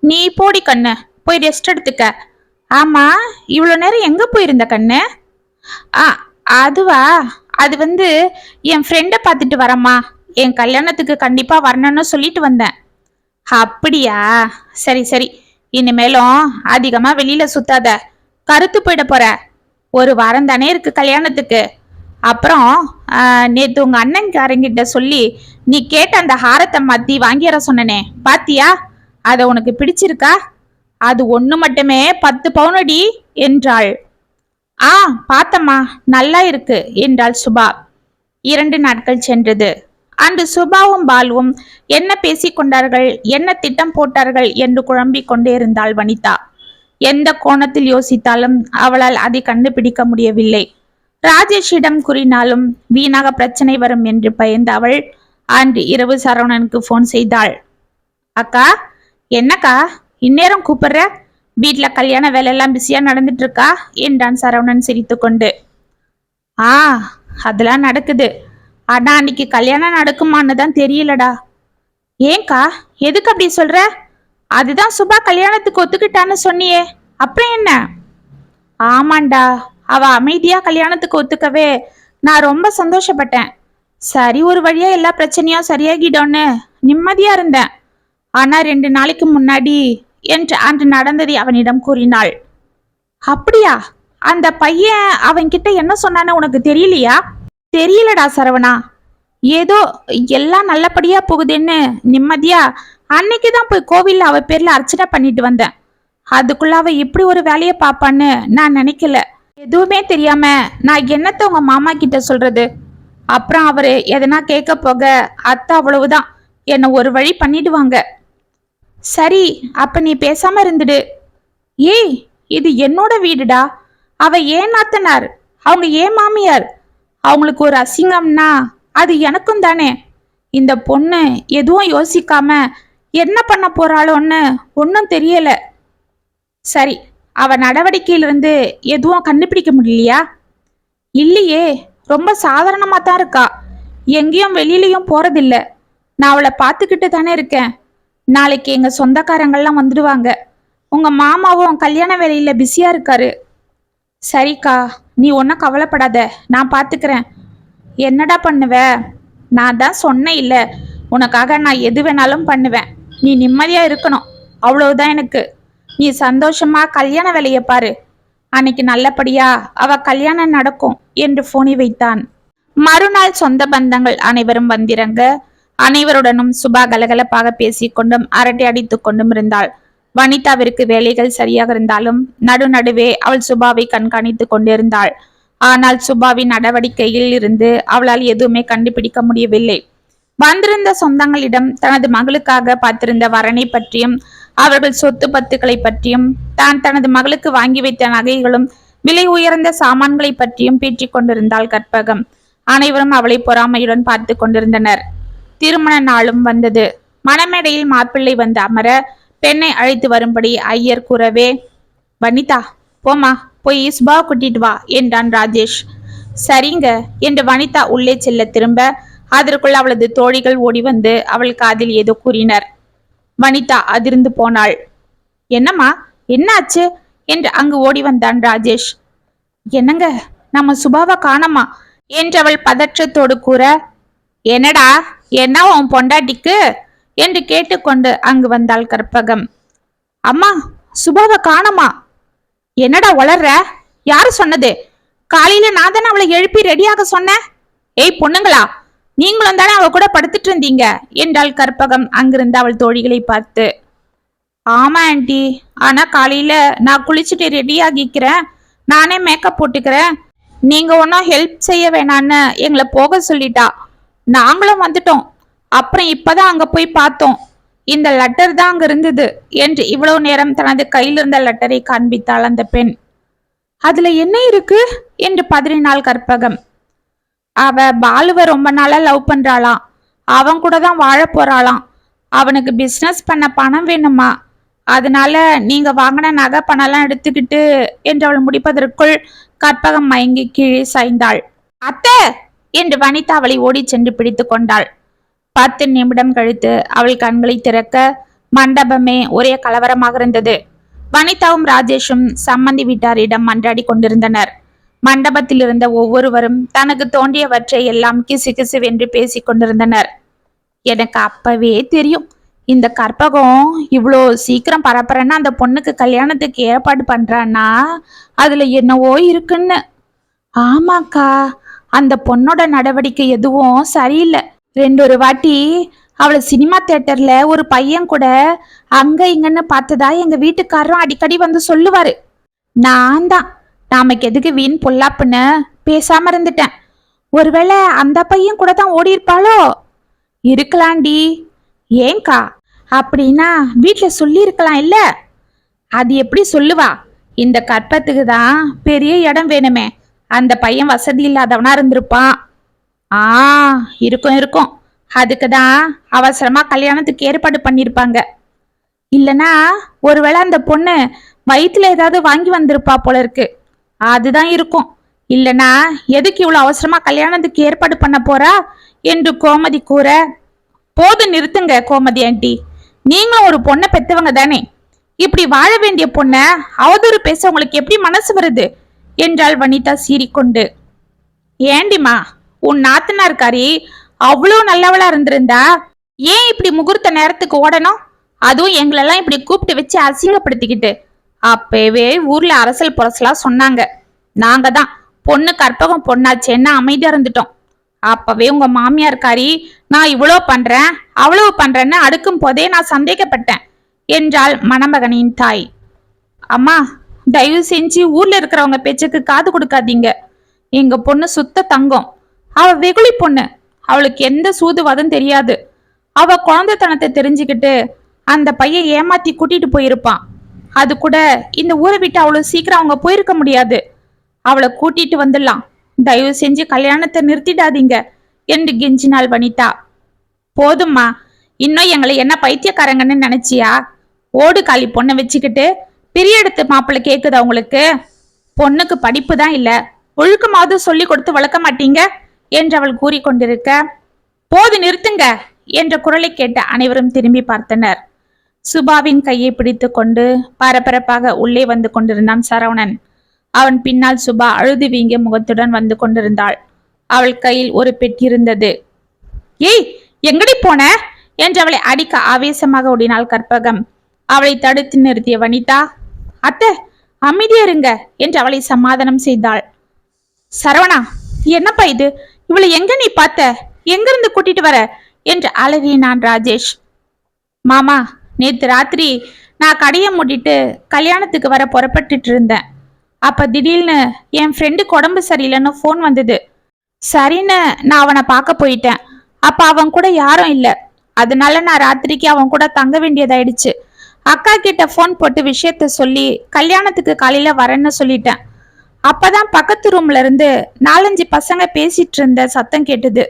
நீ போடி கண்ணு, போய் ரெஸ்ட் எடுத்துக்க. ஆமா, இவ்வளவு நேரம் எங்க போயிருந்த கண்ணு? ஆ, அதுவா, அது வந்து என் ஃப்ரெண்ட பார்த்துட்டு வரமா. என் கல்யாணத்துக்கு கண்டிப்பா வரணும்னு சொல்லிட்டு வந்தேன். அப்படியா? சரி சரி, இனிமேலும் அதிகமா வெளியில சுத்தாத, கருத்து போயிட போற. ஒரு வாரம் தானே இருக்கு கல்யாணத்துக்கு. அப்புறம் நேத்து உங்க அண்ணன்காரங்கிட்ட சொல்லி நீ கேட்ட அந்த ஹாரத்தை மாத்தி வாங்கிற சொன்னனே, பாத்தியா? அத உனக்கு பிடிச்சிருக்கா? அது ஒண்ணு மட்டுமே 10 பவுனடி என்றாள். ஆ, பார்த்தம்மா, நல்லா இருக்கு என்றாள் சுபா. 2 நாட்கள் சென்றது. அன்று சுபாவும் பாலுவும் என்ன பேசிக் கொண்டார்கள், என்ன திட்டம் போட்டார்கள் என்று குழம்பிக் கொண்டே இருந்தாள் வனிதா. எந்த கோணத்தில் யோசித்தாலும் அவளால் அதை கண்டுபிடிக்க முடியவில்லை. ராஜேஷிடம் கூறினாலும் வீணாக பிரச்சனை வரும் என்று பயந்த அவள் அன்று இரவு சரவணனுக்கு போன் செய்தாள். அக்கா, என்னக்கா இந்நேரம் கூப்பிடுற? வீட்டுல கல்யாண வேலையெல்லாம் பிஸியா நடந்துட்டு இருக்கா என்றான் சரவணன் சிரித்து கொண்டு. ஆ, அதெல்லாம் நடக்குது. ஆனா அன்னைக்கு கல்யாணம் நடக்குமான்னு தான் தெரியலடா. ஏங்கா, எதுக்கு அப்படி சொல்ற? அதுதான் சுபா கல்யாணத்துக்கு ஒத்துக்கிட்டான்னு சொன்னியே, அப்புறம் என்ன? ஆமாண்டா, அவ அமைதியா கல்யாணத்துக்கு ஒத்துக்கவே நான் ரொம்ப சந்தோஷப்பட்டேன். சரி, ஒரு வழியா எல்லா பிரச்சனையும் சரியாகிடும்னு நிம்மதியா இருந்தேன். ஆனா 2 நாளைக்கு முன்னாடி என்று அன்று நடந்ததை அவனிடம் கூறினாள். அப்படியா? அந்த பையன் அவன்கிட்ட என்ன சொன்னான்னு உனக்கு தெரியலையா? தெரியலடா சரவணா. ஏதோ எல்லாம் நல்லபடியா போகுதுன்னு நிம்மதியா அன்னைக்குதான் போய் கோவில்ல அவ பேர்ல அர்ச்சனை பண்ணிட்டு வந்தேன். அதுக்குள்ள அவ இப்படி ஒரு வேலையை பாப்பான்னு நான் நினைக்கல. எதுவுமே தெரியாம நான் என்னத்த உங்க மாமா கிட்ட சொல்றது? அப்புறம் அவரு எதனா கேட்க போக அத்தை அவ்வளவுதான் என்ன ஒரு வழி பண்ணிடுவாங்க. சரி, அப்ப நீ பேசாம இருந்துடு. ஏய், இது என்னோட வீடுடா. அவ ஏன் நாத்தனார், அவங்க ஏன் மாமியார். அவங்களுக்கு ஒரு அசிங்கம்னா அது எனக்கும் தானே. இந்த பொண்ணு எதுவும் யோசிக்காம என்ன பண்ண போறாளோன்னு ஒன்னும் தெரியல. சரி, அவ நடவடிக்கையிலிருந்து எதுவும் கண்டுபிடிக்க முடியலையா? இல்லையே, ரொம்ப சாதாரணமா தான் இருக்கா. எங்கேயும் வெளியிலயும் போறதில்ல. நான் அவளை பார்த்துக்கிட்டு தானே இருக்கேன். நாளைக்கு எங்க சொந்தக்காரங்கள்லாம் வந்துடுவாங்க. உங்க மாமாவும் கல்யாண வேலையில பிஸியா இருக்காரு. சரிக்கா, நீ ஒன்னும் கவலைப்படாத, நான் பாத்துக்கிறேன். என்னடா பண்ணுவ? நான் தான் சொன்னேன் இல்ல, உனக்காக நான் எது வேணாலும் பண்ணுவேன். நீ நிம்மதியா இருக்கணும், அவ்வளவுதான் எனக்கு. நீ சந்தோஷமா கல்யாண வேலையை பாரு. அன்னைக்கு நல்லபடியா அவ கல்யாணம் நடக்கும் என்று போனி வைத்தான். மறுநாள் சொந்த பந்தங்கள் அனைவரும் வந்திறங்க அனைவருடனும் சுபா கலகலப்பாக பேசிக்கொண்டும் அரட்டை அடித்துக் கொண்டும் இருந்தாள். வனிதாவிற்கு வேலைகள் சரியாக இருந்தாலும் நடுநடுவே அவள் சுபாவை கண்காணித்துக் கொண்டிருந்தாள். ஆனால் சுபாவின் நடவடிக்கையில் இருந்து அவளால் எதுவுமே கண்டுபிடிக்க முடியவில்லை. வந்திருந்த சொந்தங்களிடம் தனது மகளுக்காக பார்த்திருந்த வரனை பற்றியும் அவர்கள் சொத்து பத்துக்களை பற்றியும் தான் தனது மகளுக்கு வாங்கி வைத்த நகைகளும் விலை உயர்ந்த சாமான்களை பற்றியும் பேற்றிக் கொண்டிருந்தாள் கற்பகம். அனைவரும் அவளை பொறாமையுடன் பார்த்து கொண்டிருந்தனர். திருமண நாளும் வந்தது. மணமேடையில் மாப்பிள்ளை வந்து அமர பெண்ணை அழைத்து வரும்படி ஐயர் கூறவே, வனிதா போமா, போய் சுபாவை கூட்டிட்டு வா என்றான் ராஜேஷ். சரிங்க என்று வனிதா உள்ளே செல்ல திரும்ப அதற்குள் அவளது தோழிகள் ஓடி வந்து அவள் காதில் ஏதோ கூறினர். வனிதா அதிர்ந்து போனாள். என்னம்மா, என்னாச்சு என்று அங்கு ஓடி வந்தான் ராஜேஷ். என்னங்க, நம்ம சுபாவை காணோமா என்றவள் பதற்றத்தோடு கூற, என்னடா, என்ன உன் பொண்டாட்டிக்கு என்று கேட்டுக்கொண்டு அங்கு வந்தாள் கற்பகம். அம்மா, சுபாவை காணோமா? என்னடா வளர்ற? யாரு சொன்னது? காலையில நான் தானே அவளை எழுப்பி ரெடியாக சொன்னேன். ஏய் பொண்ணுங்களா, நீங்களும் தானே அவ கூட படுத்துட்டு இருந்தீங்க என்றாள் கற்பகம் அங்கிருந்து அவள் தோழிகளை பார்த்து. ஆமா ஆண்டி, ஆனா காலையில நான் குளிச்சுட்டு ரெடி ஆகிக்கிறேன், நானே மேக்கப் போட்டுக்கிறேன், நீங்க ஒன்னும் ஹெல்ப் செய்ய வேணான்னு எங்களை போக சொல்லிட்டா. நாங்களும் வந்துட்டோம். அப்புறம் இப்பதான் அங்க போய் பார்த்தோம், இந்த லெட்டர் தான் அங்க இருந்தது என்று இவ்வளவு நேரம் தனது கையில் இருந்த லெட்டரை காண்பித்தாள் அந்த பெண். அதுல என்ன இருக்கு என்று பதறினாள் கற்பகம். அவ பாலுவ ரொம்ப நாளா லவ் பண்றாளாம். அவன் கூட தான் வாழ போறாளாம். அவனுக்கு பிசினஸ் பண்ண பணம் வேணுமா, அதனால நீங்க வாங்கின நகை பணம்லாம் எடுத்துக்கிட்டு என்று அவள் முடிப்பதற்குள் கற்பகம் மயங்கி கீழே சாய்ந்தாள். அத்தை என்று வனிதா அவளை ஓடி சென்று பிடித்து கொண்டாள். 10 நிமிடம் கழித்து அவள் கண்களை திறக்க மண்டபமே ஒரே கலவரமாக இருந்தது. வனிதாவும் ராஜேஷும் சம்மந்தி வீட்டாரிடம் மன்றாடி கொண்டிருந்தனர். மண்டபத்தில் இருந்த ஒவ்வொருவரும் தனக்கு தோன்றியவற்றை எல்லாம் கிசு கிசுவென்று பேசிக் கொண்டிருந்தனர். எனக்கு அப்பவே தெரியும், இந்த கற்பகம் இவ்வளோ சீக்கிரம் பரப்புறன்னா அந்த பொண்ணுக்கு கல்யாணத்துக்கு ஏற்பாடு பண்றான்னா அதுல என்னவோ இருக்குன்னு. ஆமாக்கா, அந்த பொண்ணோட நடவடிக்கை எதுவும் சரியில்லை. 2 வாட்டி அவளை சினிமா தியேட்டர்ல ஒரு பையன் கூட அங்க இங்கன்னு பார்த்ததா எங்க வீட்டுக்காரரும் அடிக்கடி வந்து சொல்லுவாரு. நான் தான் நமக்கு எதுக்கு வீண் பொல்லாப்புன்னு பேசாம இருந்துட்டேன். ஒருவேளை அந்த பையன் கூட தான் ஓடி இருப்பாளோ? இருக்கலாண்டி. ஏங்கா? அப்படின்னா வீட்டுல சொல்லி இருக்கலாம் இல்ல? அது எப்படி சொல்லுவா? இந்த கற்பத்துக்கு தான் பெரிய இடம் வேணுமே. அந்த பையன் வசதி இல்லாதவனா இருந்திருப்பான். ஆ, இருக்கும் இருக்கும். அதுக்குதான் அவசரமா கல்யாணத்துக்கு ஏற்பாடு பண்ணிருப்பாங்க. இல்லனா ஒருவேளை அந்த பொண்ணு வயிற்றுல ஏதாவது வாங்கி வந்திருப்பா போல இருக்கு. அதுதான் இருக்கும். இல்லனா எதுக்கு இவ்வளவு அவசரமா கல்யாணத்துக்கு ஏற்பாடு பண்ண போறா என்று கோமதி கூற, போது நிறுத்துங்க கோமதி ஆண்டி. நீங்களும் ஒரு பொண்ணை பெத்தவங்க தானே. இப்படி வாழ வேண்டிய பொண்ண அவதூறு பேச உங்களுக்கு எப்படி மனசு வருது என்றாள் வனிதா சீறிக்கொண்டு. ஏண்டிமா, உன் நாத்தனார்காரி அவ்வளோ நல்லவளா இருந்திருந்தா ஏன் இப்படி முகூர்த்த நேரத்துக்கு ஓடணும்? அதுவும் எங்களெல்லாம் இப்படி கூப்பிட்டு வச்சு அசிங்கப்படுத்திக்கிட்டு. அப்பவே ஊர்ல அரசல் புரசலா சொன்னாங்க. நாங்க தான் பொண்ணு கற்பகம் பொண்ணாச்சேன்னு அமைதியா இருந்துட்டோம். அப்பவே உங்க மாமியார்காரி நான் இவ்வளோ பண்றேன் அவ்வளவு பண்றேன்னு அடுக்கும் போதே நான் சந்தேகப்பட்டேன் என்றாள் மணமகனின் தாய். அம்மா, தயவு செஞ்சு ஊர்ல இருக்கிறவங்க பேச்சுக்கு காது கொடுக்காதீங்க. எங்க பொண்ணு சுத்த தங்கம். அவ வெகுளி பொண்ணு. அவளுக்கு எந்த சூதுவாதம் தெரியாது. அவ குழந்தைத்தனத்தை தெரிஞ்சுக்கிட்டு அந்த பையன் ஏமாத்தி கூட்டிட்டு போயிருப்பான். அது கூட இந்த ஊரை விட்டு அவ்வளவு சீக்கிரம் அவங்க போயிருக்க முடியாது. அவளை கூட்டிட்டு வந்துடலாம். தயவு செஞ்சு கல்யாணத்தை நிறுத்திடாதீங்க என்று கெஞ்சினாள் வனிதா. போதும்மா, இன்னும் எங்களை என்ன பைத்தியக்காரங்கன்னு நினைச்சியா? ஓடு காலி பொண்ணை வச்சுக்கிட்டு பெரிய இடத்து மாப்பிள்ளை கேக்குதா உங்களுக்கு? பொண்ணுக்கு படிப்பு தான் இல்ல, ஒழுக்கமாவது சொல்லி கொடுத்து வளர்க்க மாட்டீங்க என்று அவள் கூறிக்கொண்டிருக்க, போது நிறுத்துங்க என்ற குரலை கேட்ட அனைவரும் திரும்பி பார்த்தனர். சுபாவின் கையை பிடித்து கொண்டு பரபரப்பாக உள்ளே வந்து கொண்டிருந்தான் சரவணன். அவன் பின்னால் சுபா அழுது வீங்கிய முகத்துடன் வந்து கொண்டிருந்தாள். அவள் கையில் ஒரு பெட்டி இருந்தது. ஏய், எங்கடி போன என்று அவளை அடிக்க ஆவேசமாக ஓடினாள் கற்பகம். அவளை தடுத்து நிறுத்திய வனிதா, அத்தை அமைதியா இருங்க என்று அவளை சமாதானம் செய்தாள். சரவணா, என்னப்பா இது? இவளை எங்க நீ பார்த்த? எங்கிருந்து கூட்டிட்டு வர என்று அலறினான் ராஜேஷ். மாமா, நேத்து ராத்திரி நான் கடையை மூடிட்டு கல்யாணத்துக்கு வர புறப்பட்டுட்டு இருந்தேன். அப்ப திடீர்னு என் ஃப்ரெண்டுக்கு உடம்பு சரியில்லைன்னு ஃபோன் வந்தது. சரின்னு நான் அவனை பார்க்க போயிட்டேன். அப்ப அவன் கூட யாரும் இல்லை. அதனால நான் ராத்திரிக்கு அவன் கூட தங்க வேண்டியதாயிடுச்சு. அக்கா கிட்ட ஃபோன் போட்டு விஷயத்த சொல்லி கல்யாணத்துக்கு காலையில வரேன்னு சொல்லிட்டேன். அப்பதான் பக்கத்து ரூம்ல இருந்து 4-5 பசங்க பேசிட்டு இருந்த சத்தம் கேட்டுது.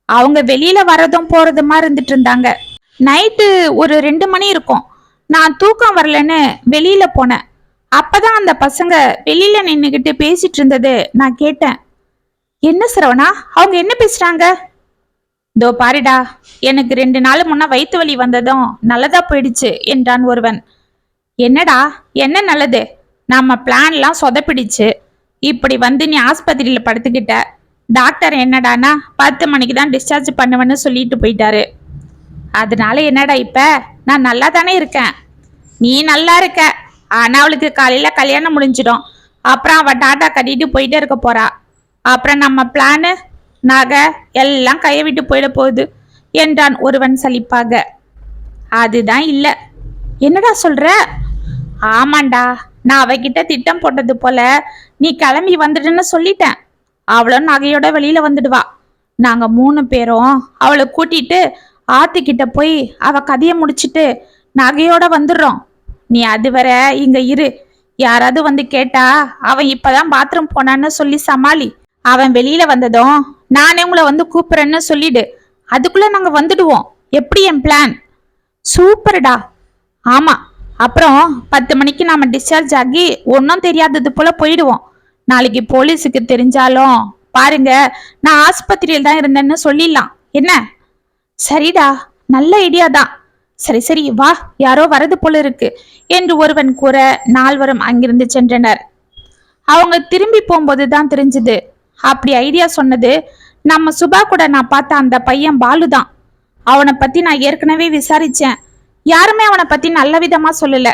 அவங்க வெளியில வரதும் போறதுமா இருந்துட்டு இருந்தாங்க. நைட்டு ஒரு 2 மணி இருக்கும். நான் தூக்கம் வரலன்னு வெளியில போனேன். அப்பதான் அந்த பசங்க வெளியில நின்னுகிட்டு பேசிட்டு இருந்தது நான் கேட்டேன். என்ன சரவணா, அவங்க என்ன பேசுறாங்க? தோ பாருடா, எனக்கு 2 நாள் முன்ன வயிற்று வலி வந்ததும் நல்லதா போயிடுச்சு என்றான் ஒருவன். என்னடா, என்ன நல்லது? நம்ம பிளான்லாம் சொதப்பிடுச்சு. இப்படி வந்து நீ ஆஸ்பத்திரியில படுத்துக்கிட்ட. டாக்டர் என்னடானா 10 மணிக்கு தான் டிஸ்சார்ஜ் பண்ணுவேன்னு சொல்லிட்டு போயிட்டாரு. அதனால என்னடா, இப்ப நான் நல்லா தானே இருக்கேன். நீ நல்லா இருக்க. ஆனா அவளுக்கு காலையில கல்யாணம் முடிஞ்சிடும். அப்புறம் அவ டாட்டா கட்டிட்டு போயிட்டே இருக்க போறா. அப்புறம் நம்ம பிளானு, நகை எல்லாம் கையை விட்டு போயிட போகுது என்றான் ஒருவன் சலிப்பாக. அதுதான் இல்ல. என்னடா சொல்ற? ஆமாண்டா, நான் அவகிட்ட திட்டம் போட்டது போல நீ கிளம்பி வந்துடுன்னு சொல்லிட்டேன். அவளும் நகையோட வெளியில வந்துடுவா. நாங்க 3 பேரும் அவளை கூட்டிட்டு ஆத்துக்கிட்ட போய் அவ கதையை முடிச்சிட்டு நகையோட வந்துடுறோம். நீ அதுவரை இங்க இரு. யாராவது வந்து கேட்டா அவன் இப்பதான் பாத்ரூம் போனான்னு சொல்லி சமாளி. அவன் வெளியில வந்ததும் நானே உங்களை வந்து கூப்பிடுறேன்னு சொல்லிடு. அதுக்குள்ள நாங்க வந்துடுவோம். எப்படி என் பிளான்? சூப்பர்டா. ஆமா, அப்புறம் 10 மணிக்கு நாம டிஸ்சார்ஜ் ஆகி ஒன்னும் தெரியாதது போல போயிடுவோம். நாளைக்கு போலீஸுக்கு தெரிஞ்சாலும் பாருங்க, நான் ஆஸ்பத்திரியில் தான் இருந்தேன்னு சொல்லிடலாம். என்ன? சரிடா, நல்ல ஐடியா தான். சரி சரி வா, யாரோ வரது போல இருக்கு என்று ஒருவன் கூற 4வரும் அங்கிருந்து சென்றனர். அவங்க திரும்பி போகும்போதுதான் தெரிஞ்சது, அப்படி ஐடியா சொன்னது நம்ம சுபா கூட நான் பார்த்த அந்த பையன் பாலு தான். அவனை பத்தி நான் ஏற்கனவே விசாரிச்சேன். யாருமே அவனை பத்தி நல்ல விதமா சொல்லல.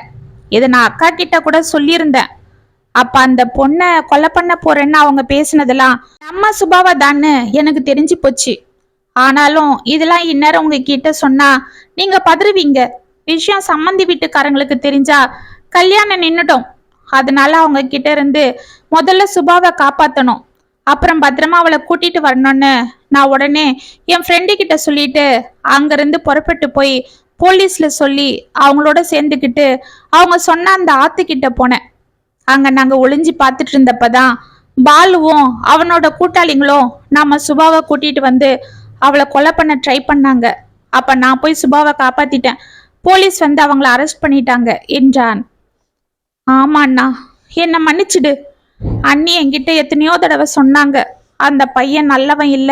இதை நான் அக்கா கிட்ட கூட சொல்லியிருந்தேன். அப்ப அந்த பொண்ணை கொலை பண்ண போறேன்னு அவங்க பேசினதெல்லாம் நம்ம சுபாவா தான்னு எனக்கு தெரிஞ்சு போச்சு. ஆனாலும் இதெல்லாம் இந்நேரம் உங்ககிட்ட சொன்னா நீங்க பதறுவீங்க. விஷயம் சம்மந்தி வீட்டுக்காரங்களுக்கு தெரிஞ்சா கல்யாணம் நின்னுடும். அதனால அவங்க கிட்ட இருந்து முதல்ல சுபாவை காப்பாத்தணும். அப்புறம் பத்திரமா அவளை கூட்டிட்டு வரணும்னு நான் உடனே என் ஃப்ரெண்டு கிட்ட சொல்லிட்டு அங்கிருந்து புறப்பட்டு போய் போலீஸ்ல சொல்லி அவங்களோட சேர்ந்துக்கிட்டு அவங்க சொன்ன அந்த ஆத்துக்கிட்ட போனேன். அங்க நாங்க ஒளிஞ்சு பார்த்துட்டு இருந்தப்பதான் பாலுவும் அவனோட கூட்டாளிங்களும் நாம சுபாவை கூட்டிட்டு வந்து அவளை கொலை பண்ண ட்ரை பண்ணாங்க. அப்ப நான் போய் சுபாவை காப்பாத்திட்டேன். போலீஸ் வந்து அவங்கள அரெஸ்ட் பண்ணிட்டாங்க என்றான். ஆமா அண்ணா, என்ன மன்னிச்சிடு. அண்ணி என்கிட்ட எத்தனையோ தடவை சொன்னாங்க, அந்த பையன் நல்லவன் இல்ல,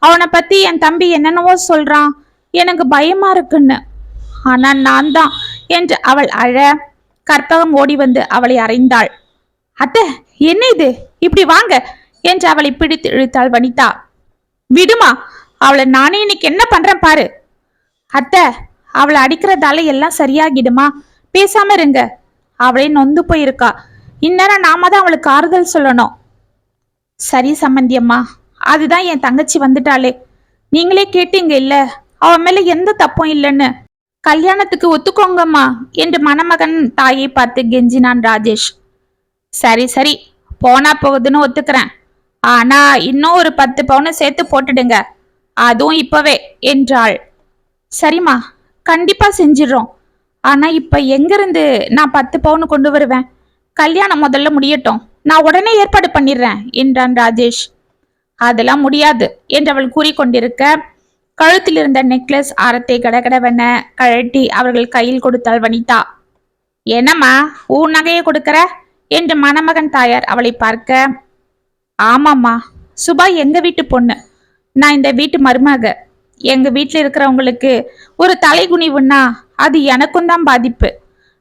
அவனை பத்தி என் தம்பி என்னென்னவோ சொல்றான், எனக்கு பயமா இருக்குன்னு. ஆனா நான் தான் என்று அவள் அழ கற்பகம் ஓடி வந்து அவளை அறைந்தாள். அத்தை, என்ன இது, இப்படி வாங்க என்று அவளை பிடித்து இழுத்தாள் வனிதா. விடுமா, அவளை நானே இன்னைக்கு என்ன பண்றேன் பாரு. அத்தை, அவளை அடிக்கிறதால எல்லாம் சரியாகிடுமா, பேசாம இருங்க. அவளே நொந்து போயிருக்கா, இந்நேரம் நாம தான் அவளுக்கு ஆறுதல் சொல்லணும். சரி சம்பந்தியம்மா, அதுதான் என் தங்கச்சி வந்துட்டாளே, நீங்களே கேட்டீங்க இல்ல, அவன் மேல எந்த தப்பும் இல்லைன்னு. கல்யாணத்துக்கு ஒத்துக்கோங்கம்மா என்று மணமகன் தாயை பார்த்து கெஞ்சினான் ராஜேஷ். சரி சரி, போனா போகுதுன்னு ஒத்துக்கிறேன். ஆனா இன்னும் ஒரு 10 பவுன் சேர்த்து போட்டுடுங்க, அதுவும் இப்பவே என்றாள். சரிம்மா, கண்டிப்பா செஞ்சிடறோம். ஆனா இப்ப எங்க இருந்து நான் 10 பவுன் கொண்டு வருவேன்? கல்யாணம் முதல்ல முடியட்டும், நான் உடனே ஏற்பாடு பண்ணிடுறேன் என்றான் ராஜேஷ். அதெல்லாம் முடியாது என்று அவள் கூறிக்கொண்டிருக்க கழுத்தில் இருந்த நெக்லஸ் ஆரத்தை கடகடவென கழட்டி அவர்கள் கையில் கொடுத்தாள் வனிதா. என்னம்மா உன் நகையை கொடுக்கற என்று மணமகன் தாயார் அவளை பார்க்க, ஆமாம்மா, சுபா எங்க வீட்டு பொண்ணு, நான் இந்த வீட்டு மருமக. எங்க வீட்டுல இருக்கிறவங்களுக்கு ஒரு தலைகுனிவுன்னா அது எனக்கும் தான் பாதிப்பு.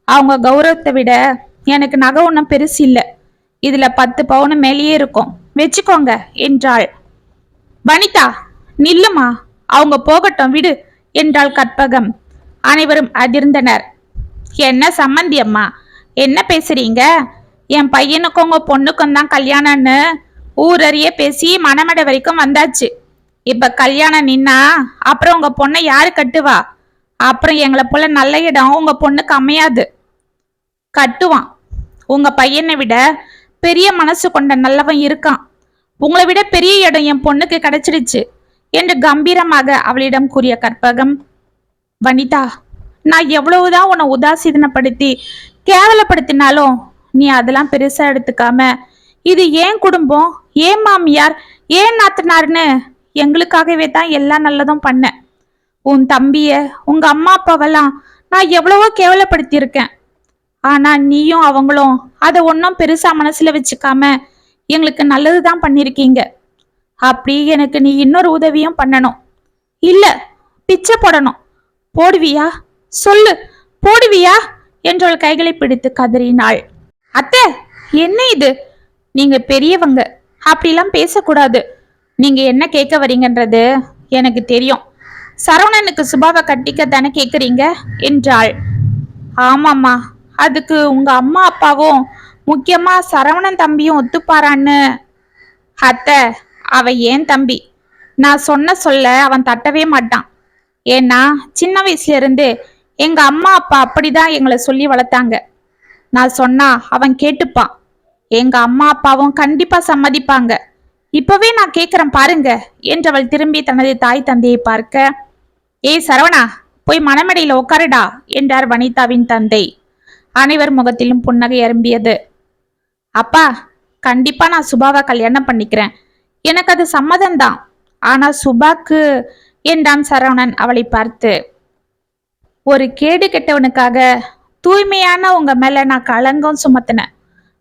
அவங்க கௌரவத்தை விட எனக்கு நகை ஒன்றும் பெருசு இல்லை, இதுல 10 பவுன் மேலேயே இருக்கும், வச்சுக்கோங்க என்றாள். வனிதா நில்லுமா, அவங்க போகட்டும் விடு என்றாள் கற்பகம். அனைவரும் அதிர்ந்தனர். என்ன சம்மந்தி அம்மா, என்ன பேசுறீங்க? என் பையனுக்கும் உங்க பொண்ணுக்கும் தான் கல்யாணம்னு ஊரறிய பேசி மணமடை வரைக்கும் வந்தாச்சு. இப்ப கல்யாணம் நின்னா அப்புறம் உங்க பொண்ணை யாரு கட்டுவா? அப்புறம் எங்களை போல நல்ல இடம் உங்க பொண்ணுக்கு அமையாது. கட்டுவான், உங்க பையனை விட பெரிய மனசு கொண்ட நல்லவன் இருக்கான், உங்களை விட பெரிய இடம் என் பொண்ணுக்கு கிடைச்சிடுச்சு என்று கம்பீரமாக அவளிடம் கூறிய கற்பகம், வனிதா, நான் எவ்வளவுதான் உன்னை உதாசீனப்படுத்தி கேவலப்படுத்தினாலும் நீ அதெல்லாம் பெருசா எடுத்துக்காம, இது ஏன் குடும்பம், ஏன் மாமியார், ஏன் நாத்தனார்னு எங்களுக்காகவே தான் எல்லா நல்லதும் பண்ண. உன் தம்பிய உங்க அம்மா அப்பாவெல்லாம் நான் எவ்வளவோ கேவலப்படுத்தி இருக்கேன். ஆனா நீயும் அவங்களும் அதை ஒன்னும் பெருசா மனசுல வச்சுக்காம எங்களுக்கு நல்லதுதான் பண்ணிருக்கீங்க. அப்படி எனக்கு நீ இன்னொரு உதவியும் பண்ணணும். இல்ல, பிச்சை போடணும். போடுவியா? சொல்லு, போடுவியா என்றவள் கைகளை பிடித்து கதறினாள். அத்தை, என்ன இது, நீங்க பெரியவங்க, அப்படிலாம் பேசக்கூடாது. நீங்க என்ன கேட்க வரீங்கன்றது எனக்கு தெரியும். சரவணனுக்கு சுபாவை கட்டிக்க தானே கேக்குறீங்க என்றாள். ஆமாம்மா, அதுக்கு உங்க அம்மா அப்பாவும் முக்கியமா சரவணன் தம்பியும் ஒத்துப்பாரான்னு. அத்தை, அவ ஏன் தம்பி, நான் சொல்ல அவன் தட்டவே மாட்டான். ஏன்னா சின்ன வயசுல இருந்து எங்க அம்மா அப்பா அப்படிதான் எங்களை சொல்லி வளர்த்தாங்க. நான் சொன்னா அவன் கேட்டுப்பான். எங்க அம்மா அப்பாவும் கண்டிப்பா சம்மதிப்பாங்க. இப்பவே நான் கேக்குறேன் பாருங்க என்றவள் திரும்பி தனது தாய் தந்தையை பார்க்க, ஏய் சரவணா, போய் மணமேடையில உட்காருடா என்றார் வனிதாவின் தந்தை. அனைவர் முகத்திலும் புன்னகை அரும்பியது. அப்பா, கண்டிப்பா நான் சுபாவை கல்யாணம் பண்ணிக்கிறேன், எனக்கு அது சம்மதம்தான். ஆனா சுபாக்கு என்றான் சரவணன் அவளை பார்த்து. ஒரு கேடு கெட்டவனுக்காக தூய்மையான உங்க மேல நான் களங்கம் சுமத்தினேன்.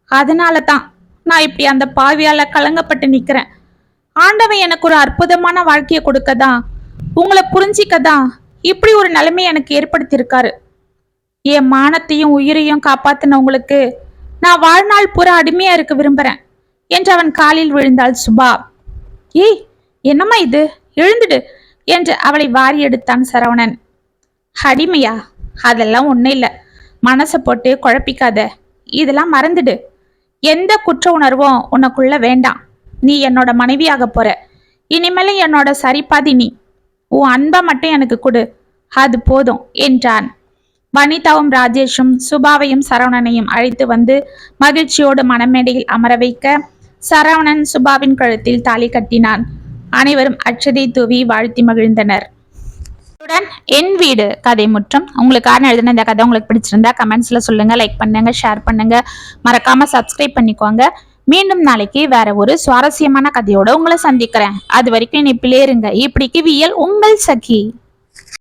அதனால தான் நான் இப்படி அந்த பாவியால கலங்கப்பட்டு நிக்கிறேன். ஆண்டவன் எனக்கு ஒரு அற்புதமான வாழ்க்கையை கொடுக்கதான், உங்களை புரிஞ்சிக்கதான் இப்படி ஒரு நிலைமை எனக்கு ஏற்படுத்தியிருக்காரு. என் மானத்தையும் உயிரையும் காப்பாத்தின உங்களுக்கு நான் வாழ்நாள் பூரா அடிமையா இருக்க விரும்புறேன் என்று அவன் காலில் விழுந்தாள் சுபா. ஏய், என்னம்மா இது, எழுந்துடு என்று அவளை வாரி எடுத்தான் சரவணன். அடிமையா? அதெல்லாம் ஒன்றும் இல்லை, மனசை போட்டு குழப்பிக்காத, இதெல்லாம் மறந்துடு. எந்த குற்ற உணர்வும் உனக்குள்ள வேண்டாம். நீ என்னோட மனைவியாக போற, இனிமேல என்னோட சரிபாதி நீ. உன் அன்பை மட்டும் எனக்கு கொடு, அது போதும் என்றான். வனிதாவும் ராஜேஷும் சுபாவையும் சரவணனையும் அழைத்து வந்து மகிழ்ச்சியோடு மணமேடையில் அமர வைக்க சரவணன் சுபாவின் கழுத்தில் தாலி கட்டினான். அனைவரும் அட்சதை தூவி வாழ்த்தி மகிழ்ந்தனர். என் வீடு கதை முற்றம். உங்களுக்கு எழுதின இந்த கதை உங்களுக்கு பிடிச்சிருந்தா கமெண்ட்ஸ்ல சொல்லுங்க, லைக் பண்ணுங்க, ஷேர் பண்ணுங்க, மறக்காம சப்ஸ்கிரைப் பண்ணிக்கோங்க. மீண்டும் நாளைக்கு வேற ஒரு சுவாரஸ்யமான கதையோட உங்களை சந்திக்கிறேன். அது வரைக்கும் இனிப்பிலே இருங்க. இப்படிக்கு வியல் உங்கள் சகி.